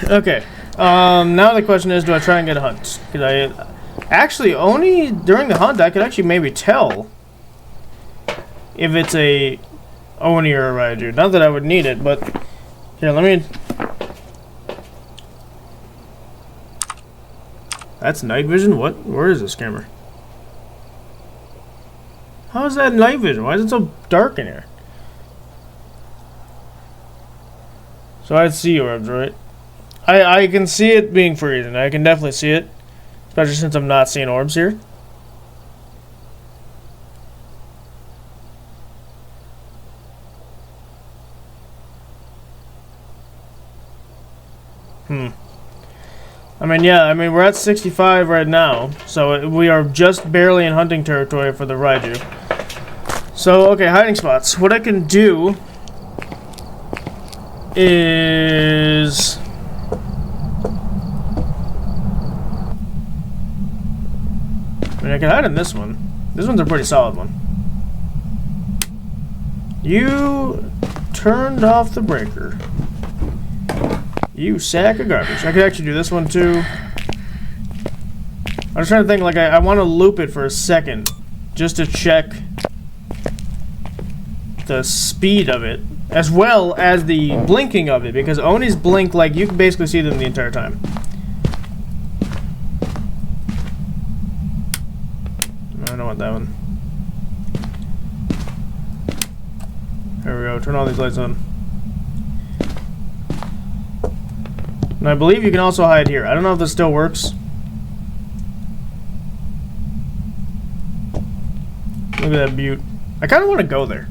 Okay. Now the question is, do I try and get a hunt? Because I... Actually, only during the hunt, I could actually maybe tell if it's a Oni or a Raiju. Not that I would need it, but... Here, let me... That's night vision? What? Where is this camera? How is that night vision? Why is it so dark in here? So I see orbs, right? I can see it being freezing. I can definitely see it. Especially since I'm not seeing orbs here. I mean, yeah, I mean, we're at 65 right now, so we are just barely in hunting territory for the Raiju. So, okay, hiding spots. What I can do is... I mean, I can hide in this one. This one's a pretty solid one. You turned off the breaker. You sack of garbage. I could actually do this one too. I was trying to think, like, I want to loop it for a second just to check the speed of it as well as the blinking of it, because Onis blink like you can basically see them the entire time. I don't want that one. There we go. Turn all these lights on. And I believe you can also hide here. I don't know if this still works. Look at that butte. I kind of want to go there.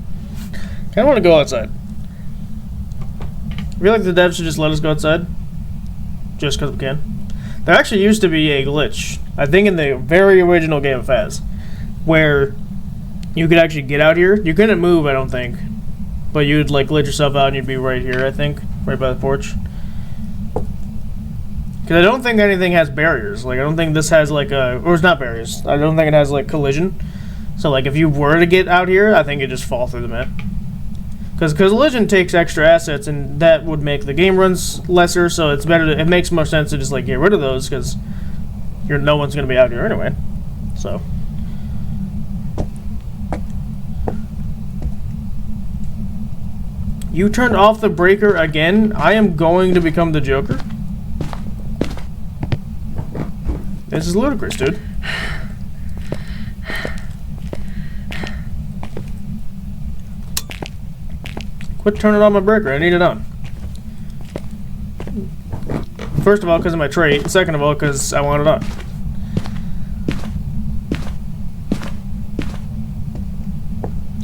Kind of want to go outside. I feel like the devs should just let us go outside. Just because we can. There actually used to be a glitch, I think in the very original game of Phas, where you could actually get out here. You couldn't move, I don't think. But you'd like glitch yourself out and you'd be right here, I think. Right by the porch. Because I don't think anything has barriers. Like, I don't think this has, like, a... Or it's not barriers. I don't think it has, like, collision. So, like, if you were to get out here, I think it'd just fall through the map. Because collision takes extra assets, and that would make the game runs lesser, so it's better to... It makes more sense to just, like, get rid of those, because no one's going to be out here anyway. So... You turned off the breaker again? I am going to become the Joker? This is ludicrous, dude. Quit turning on my breaker. I need it on. First of all, because of my trait. Second of all, because I want it on.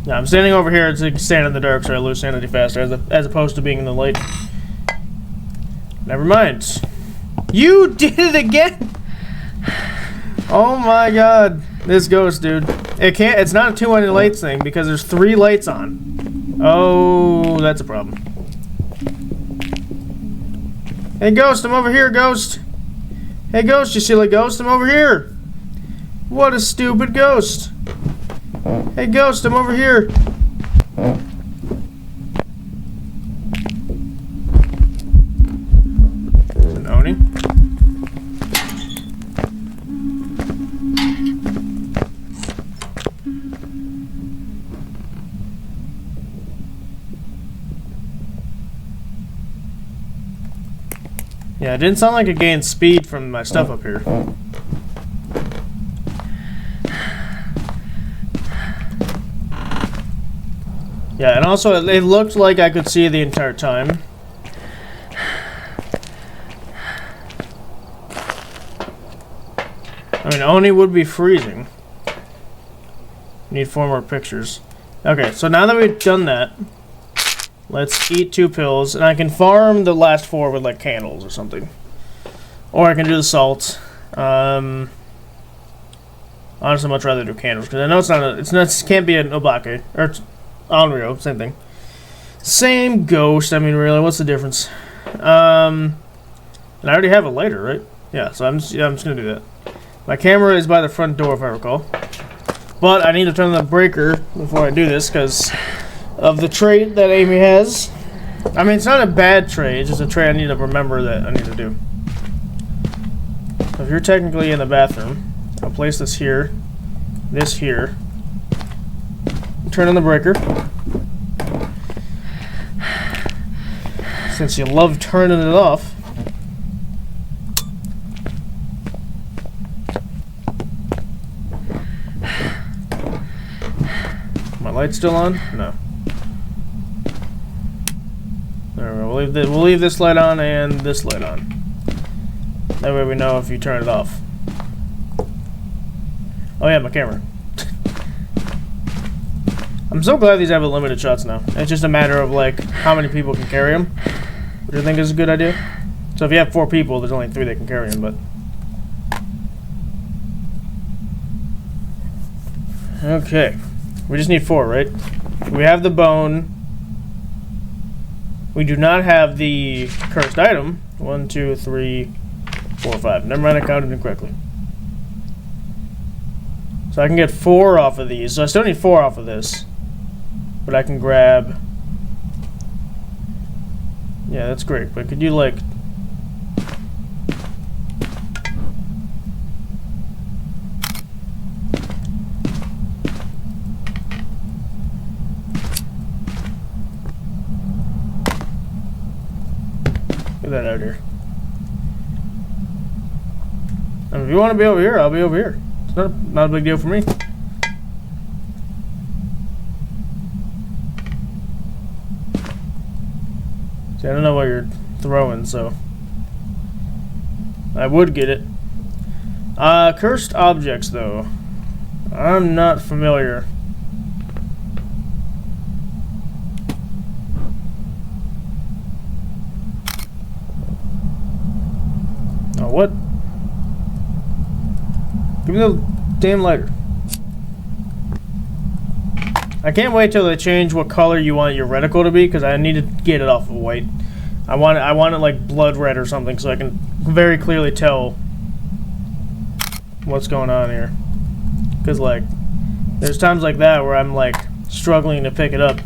Yeah, I'm standing over here to stand in the dark so I lose sanity faster, as opposed to being in the light. Never mind. You did it again! Oh my god. This ghost, dude. It's not a 2-1 lights thing because there's 3 lights on. Oh, that's a problem. Hey, ghost, I'm over here, ghost. Hey, ghost, you silly ghost, I'm over here. What a stupid ghost. Hey, ghost, I'm over here. An Oni. Yeah, it didn't sound like it gained speed from my stuff up here. Yeah, and also it looked like I could see the entire time. I mean, Oni would be freezing. Need 4 more pictures. Okay, so now that we've done that, let's eat 2 pills, and I can farm the last 4 with like candles or something. Or I can do the salt. Honestly, I'd much rather do candles because I know it can't be an Obake or Onryo, same thing. Same ghost. I mean, really, what's the difference? And I already have a lighter, right? Yeah, so I'm just gonna do that. My camera is by the front door, if I recall. But I need to turn the breaker before I do this because of the trait that Amy has. I mean, it's not a bad trait, it's just a trait I need to remember that I need to do. So if you're technically in the bathroom, I'll place this here, turn on the breaker. Since you love turning it off. My light's still on? No. There we go. We'll leave this light on and this light on. That way we know if you turn it off. Oh yeah, my camera. I'm so glad these have limited shots now. It's just a matter of like how many people can carry them, which I think is a good idea. So if you have 4 people, there's only 3 that can carry them, but... Okay. We just need 4, right? We have the bone. We do not have the cursed item. 1, 2, 3, 4, 5. Never mind, I counted incorrectly. So I can get 4 off of these. So I still need 4 off of this. But I can grab... Yeah, that's great. But could you, like... Get that out of here. And if you want to be over here, I'll be over here. It's not a big deal for me. See, I don't know what you're throwing, so I would get it. Cursed objects, though. I'm not familiar. Oh, what? Give me the damn lighter. I can't wait till they change what color you want your reticle to be, because I need to get it off of white. I want it like blood red or something, so I can very clearly tell what's going on here. Because like, there's times like that where I'm like struggling to pick it up.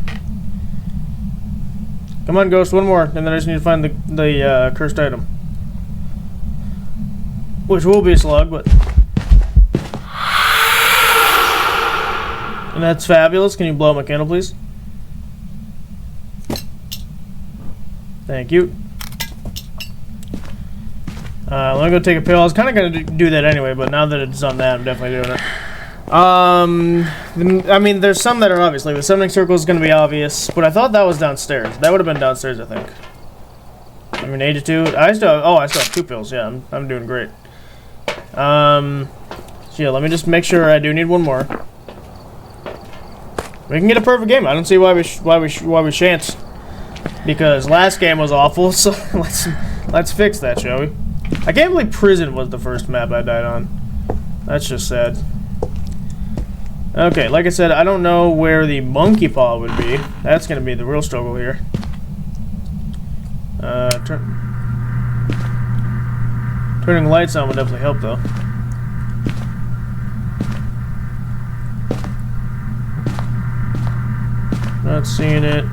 Come on, Ghost, one more, and then I just need to find the cursed item, which will be a slug, but. And that's fabulous. Can you blow up my candle, please? Thank you. Let me go take a pill. I was kind of going to do that anyway, but now that it's on that, I'm definitely doing it. I mean, there's some that are obvious. Like the summoning circle is going to be obvious, but I thought that was downstairs. That would have been downstairs, I think. I mean, 82. I still have 2 pills. Yeah, I'm doing great. So yeah, let me just make sure I do need one more. We can get a perfect game. I don't see why we shan't. Because last game was awful, so let's fix that, shall we? I can't believe prison was the first map I died on. That's just sad. Okay, like I said, I don't know where the monkey paw would be. That's gonna be the real struggle here. Turning lights on would definitely help, though. Not seeing it.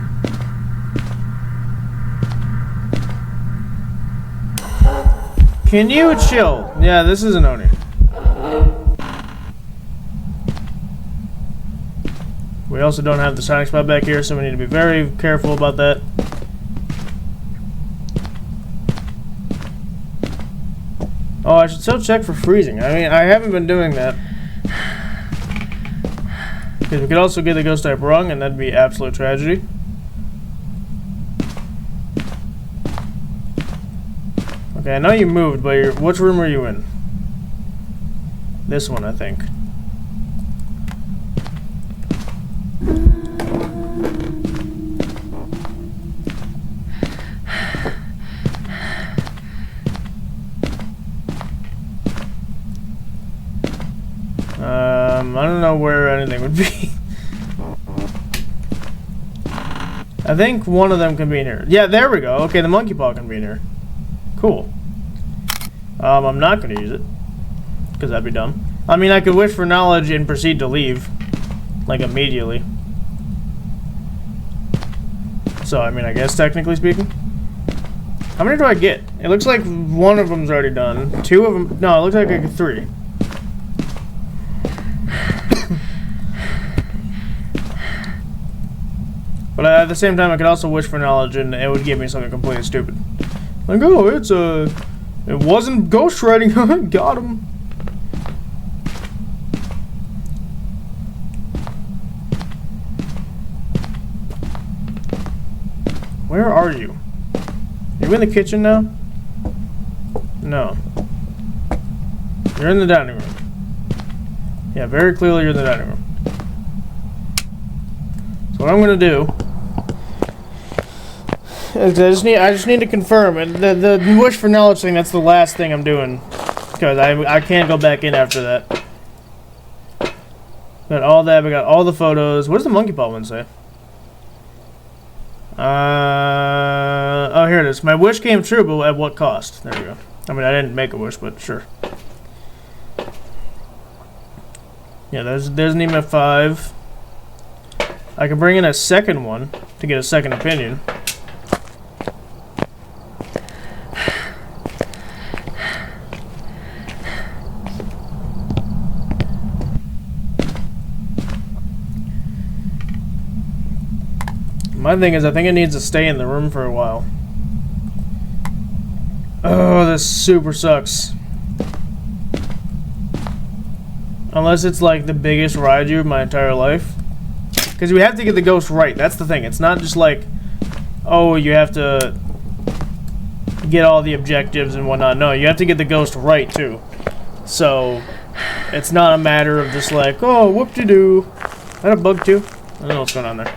Can you chill? Yeah, this is an Oni. We also don't have the sonic spot back here, so we need to be very careful about that. Oh, I should still check for freezing. I mean, I haven't been doing that. Because we could also get the ghost type wrong, and that'd be absolute tragedy. Okay, I know you moved, but which room are you in? This one, I think. I don't know where anything would be. I think one of them can be in here. Yeah, there we go. Okay, the monkey paw can be in here. Cool. I'm not going to use it, because that'd be dumb. I mean, I could wish for knowledge and proceed to leave, like, immediately. So, I mean, I guess technically speaking. How many do I get? It looks like one of them's already done. 2 of them... No, it looks like I get 3. But at the same time, I could also wish for knowledge, and it would give me something completely stupid. Like, oh, it wasn't ghostwriting. Got him. Where are you? Are you in the kitchen now? No. You're in the dining room. Yeah, very clearly you're in the dining room. So what I'm gonna do is I just need to confirm, and the wish for knowledge thing, that's the last thing I'm doing, because I can't go back in after that. Got all that. We got all the photos. What does the monkey paw one say? Oh, here it is. My wish came true, but at what cost? There we go. I mean, I didn't make a wish, but sure. Yeah, there's an EMF 5. I can bring in a second one to get a second opinion. My thing is, I think it needs to stay in the room for a while. Oh, this super sucks. Unless it's like the biggest Raiju of my entire life. Because we have to get the ghost right. That's the thing. It's not just like, oh, you have to get all the objectives and whatnot. No, you have to get the ghost right, too. So, it's not a matter of just like, oh, whoop-de-doo. Is that a bug, too? I don't know what's going on there.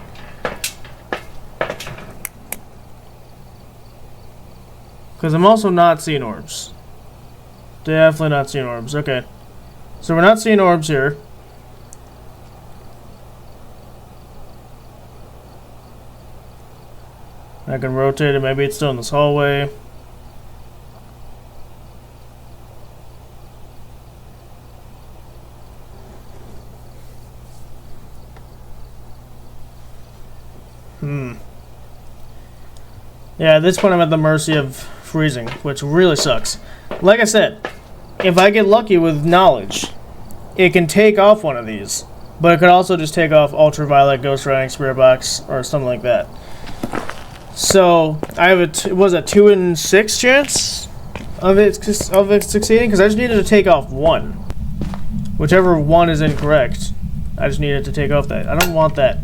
Because I'm also not seeing orbs. Definitely not seeing orbs. Okay. So we're not seeing orbs here. I can rotate it. Maybe it's still in this hallway. Yeah, at this point I'm at the mercy of freezing, which really sucks. Like I said, if I get lucky with knowledge, it can take off one of these. But it could also just take off Ultraviolet, Ghost Riding, Spirit Box, or something like that. So, I have a 2 in 6 chance of it succeeding, because I just needed to take off 1. Whichever one is incorrect, I just need it to take off that. I don't want that.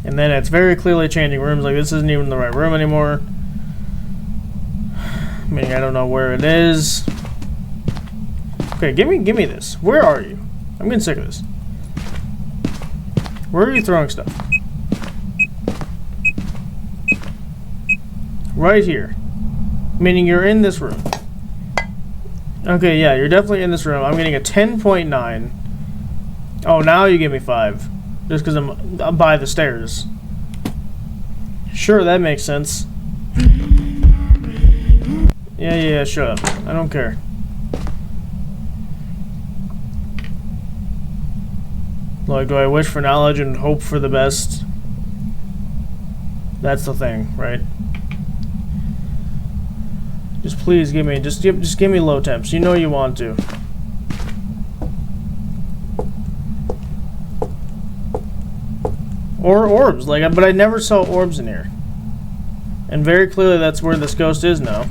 And then it's very clearly changing rooms. Like, this isn't even the right room anymore. Meaning I don't know where it is. Okay, give me this. Where are you? I'm getting sick of this. Where are you throwing stuff? Right here. Meaning you're in this room. Okay, yeah, you're definitely in this room. I'm getting a 10.9. Oh, now you give me 5. Just because I'm by the stairs. Sure, that makes sense. Yeah, shut up. I don't care. Like, do I wish for knowledge and hope for the best? That's the thing, right? Just please give me, just give me low temps. You know you want to. Or orbs, like, but I never saw orbs in here. And very clearly that's where this ghost is now.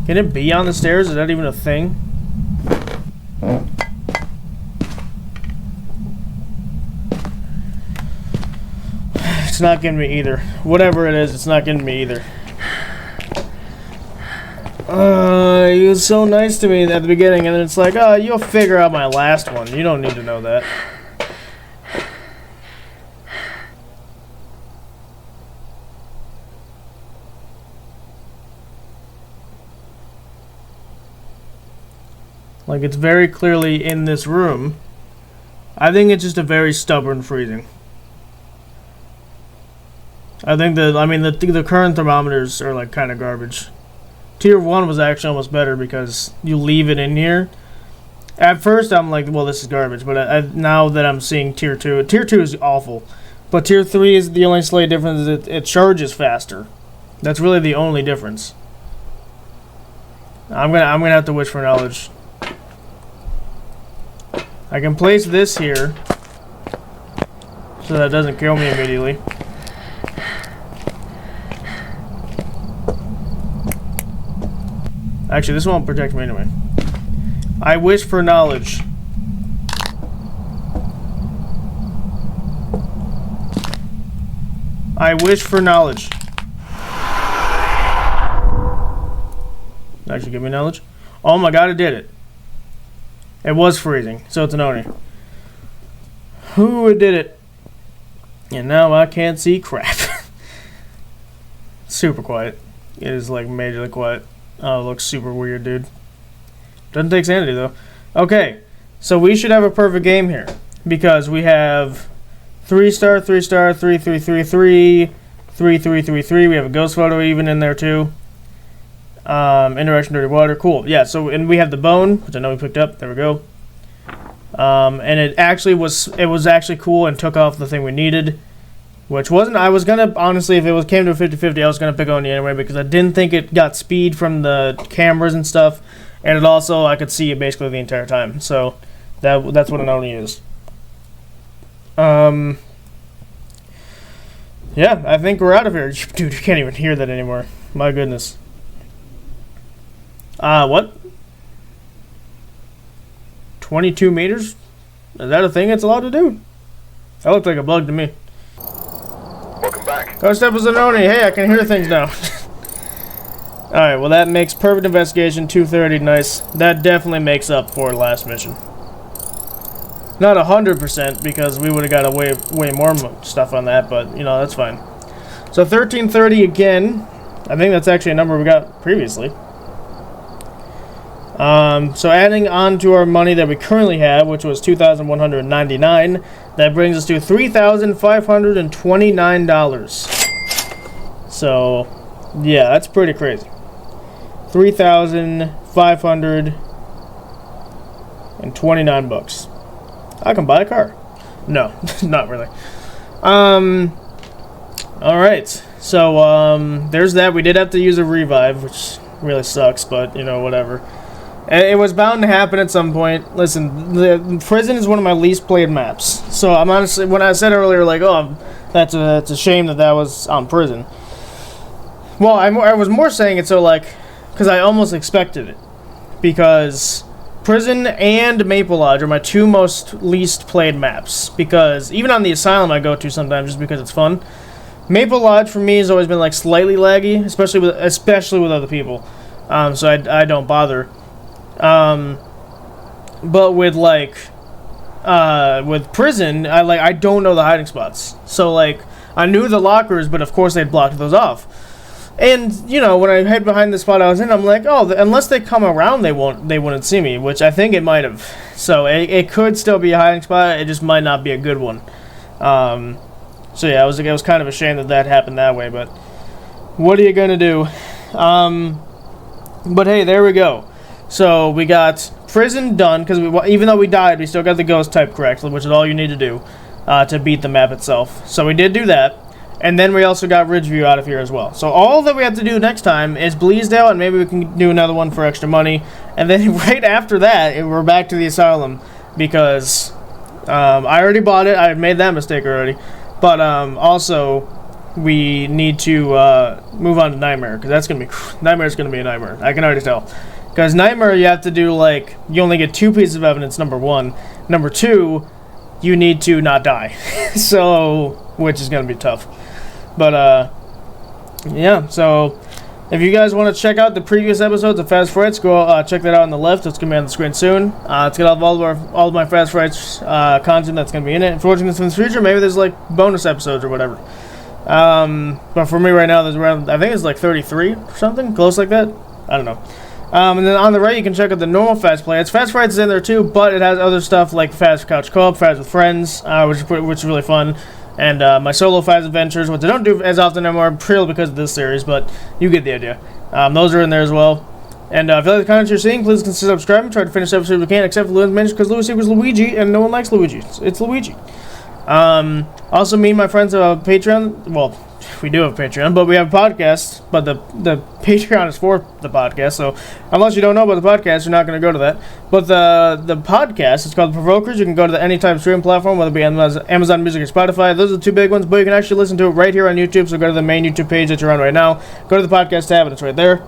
Can it be on the stairs? Is that even a thing? It's not getting me either. Whatever it is, it's not getting me either. He was so nice to me at the beginning, and then it's like, oh, you'll figure out my last one. You don't need to know that. Like, it's very clearly in this room. I think it's just a very stubborn freezing. I think the current thermometers are like kind of garbage. Tier 1 was actually almost better because you leave it in here. At first I'm like, well, this is garbage, but now that I'm seeing Tier 2, Tier 2 is awful. But Tier 3 is the only slight difference, is it charges faster. That's really the only difference. I'm gonna have to wish for knowledge. I can place this here so that it doesn't kill me immediately. Actually, this won't protect me anyway. I wish for knowledge. I wish for knowledge. Actually, give me knowledge. Oh my god, it did it. It was freezing, so it's an Oni. Who did it? And now I can't see crap. Super quiet. It is like majorly quiet. Oh, it looks super weird, dude. Doesn't take sanity, though. Okay, so we should have a perfect game here. Because we have 3-star, 3-star, 3-3-3-3, 3-3-3-3. We have a ghost photo even in there, too. Indirection, dirty water. Cool. Yeah, so, and we have the bone, which I know we picked up. There we go. And it was actually cool and took off the thing we needed. Which wasn't, I was going to, honestly, if it came to a 50-50, I was going to pick Oni anyway, because I didn't think it got speed from the cameras and stuff, and it also, I could see it basically the entire time, so that's what an Oni is. Yeah, I think we're out of here. Dude, you can't even hear that anymore. My goodness. What? 22 meters? Is that a thing it's allowed to do? That looked like a bug to me. Welcome back. Ghost was an Oni. Hey, I can hear things now. Alright, well that makes perfect investigation, 230, nice. That definitely makes up for last mission. Not 100% because we would have got way more stuff on that, but you know, that's fine. So 1330 again. I think that's actually a number we got previously. So adding on to our money that we currently have, which was $2,199, that brings us to $3,529. So, yeah, that's pretty crazy. $3,529 bucks. I can buy a car. No, not really. Alright, so, there's that. We did have to use a revive, which really sucks, but, you know, whatever. It was bound to happen at some point. Listen, the prison is one of my least played maps. So I'm honestly, when I said earlier, like, oh, that's a shame that was on prison. Well, I was more saying it so, like, because I almost expected it. Because Prison and Maple Lodge are my two least played maps. Because even on the Asylum I go to sometimes just because it's fun. Maple Lodge for me has always been like slightly laggy, especially with other people. So I don't bother. But with with Prison, I don't know the hiding spots. So like I knew the lockers, but of course they'd blocked those off. And you know, when I hid behind the spot I was in, I'm like, oh, unless they come around, they wouldn't see me, which I think it might have. So it could still be a hiding spot. It just might not be a good one. So yeah, I was kind of ashamed that happened that way, but what are you gonna do? But hey, there we go. So we got Prison done, because even though we died, we still got the ghost type correct, which is all you need to do to beat the map itself. So we did do that, and then we also got Ridgeview out of here as well. So all that we have to do next time is Bleasdale, and maybe we can do another one for extra money. And then right after that, we're back to the Asylum, because I already bought it. I made that mistake already. But also, we need to move on to Nightmare, because Nightmare's gonna be a nightmare. I can already tell. Because Nightmare, you have to do you only get 2 pieces of evidence. Number 1, number 2, you need to not die. So, which is gonna be tough. But yeah. So, if you guys want to check out the previous episodes of Fast Frights, go check that out on the left. It's gonna be on the screen soon. It's got all of my Fast Frights content that's gonna be in it. If you're watching this in the future, maybe there's bonus episodes or whatever. But for me right now, there's around, I think it's 33 or something, close like that. I don't know. And then on the right, you can check out the normal Fast Play. It's Fast Frights is in there too, but it has other stuff like Fast Couch Co-op, Fast with Friends, which is really fun. And my solo Fast Adventures, which I don't do as often anymore, purely because of this series, but you get the idea. Those are in there as well. And if you like the content you're seeing, please consider subscribing. Try to finish the episode if we can, except for Lewis mentioned, because Lewis equals Luigi, and no one likes Luigi. It's Luigi. Also, me and my friends have a Patreon. Well, we do have a Patreon, but we have a podcast. But the Patreon is for the podcast, so unless you don't know about the podcast, you're not going to go to that. But the podcast is called The Provokers. You can go to any type of streaming platform, whether it be Amazon Music or Spotify. Those are the 2 big ones, but you can actually listen to it right here on YouTube. So go to the main YouTube page that you're on right now. Go to the podcast tab, and it's right there.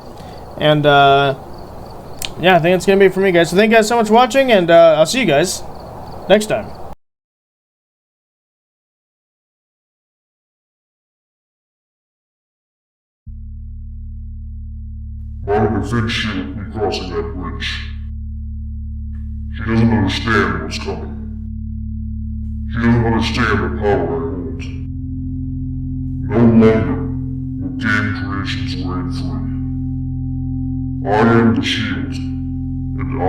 And yeah, I think it's going to be it for me, guys. So thank you guys so much for watching, and I'll see you guys next time. Why would think she would be crossing that bridge? She doesn't understand what's coming. She doesn't understand the power I hold. No longer will game creations reign free. I am the shield, and I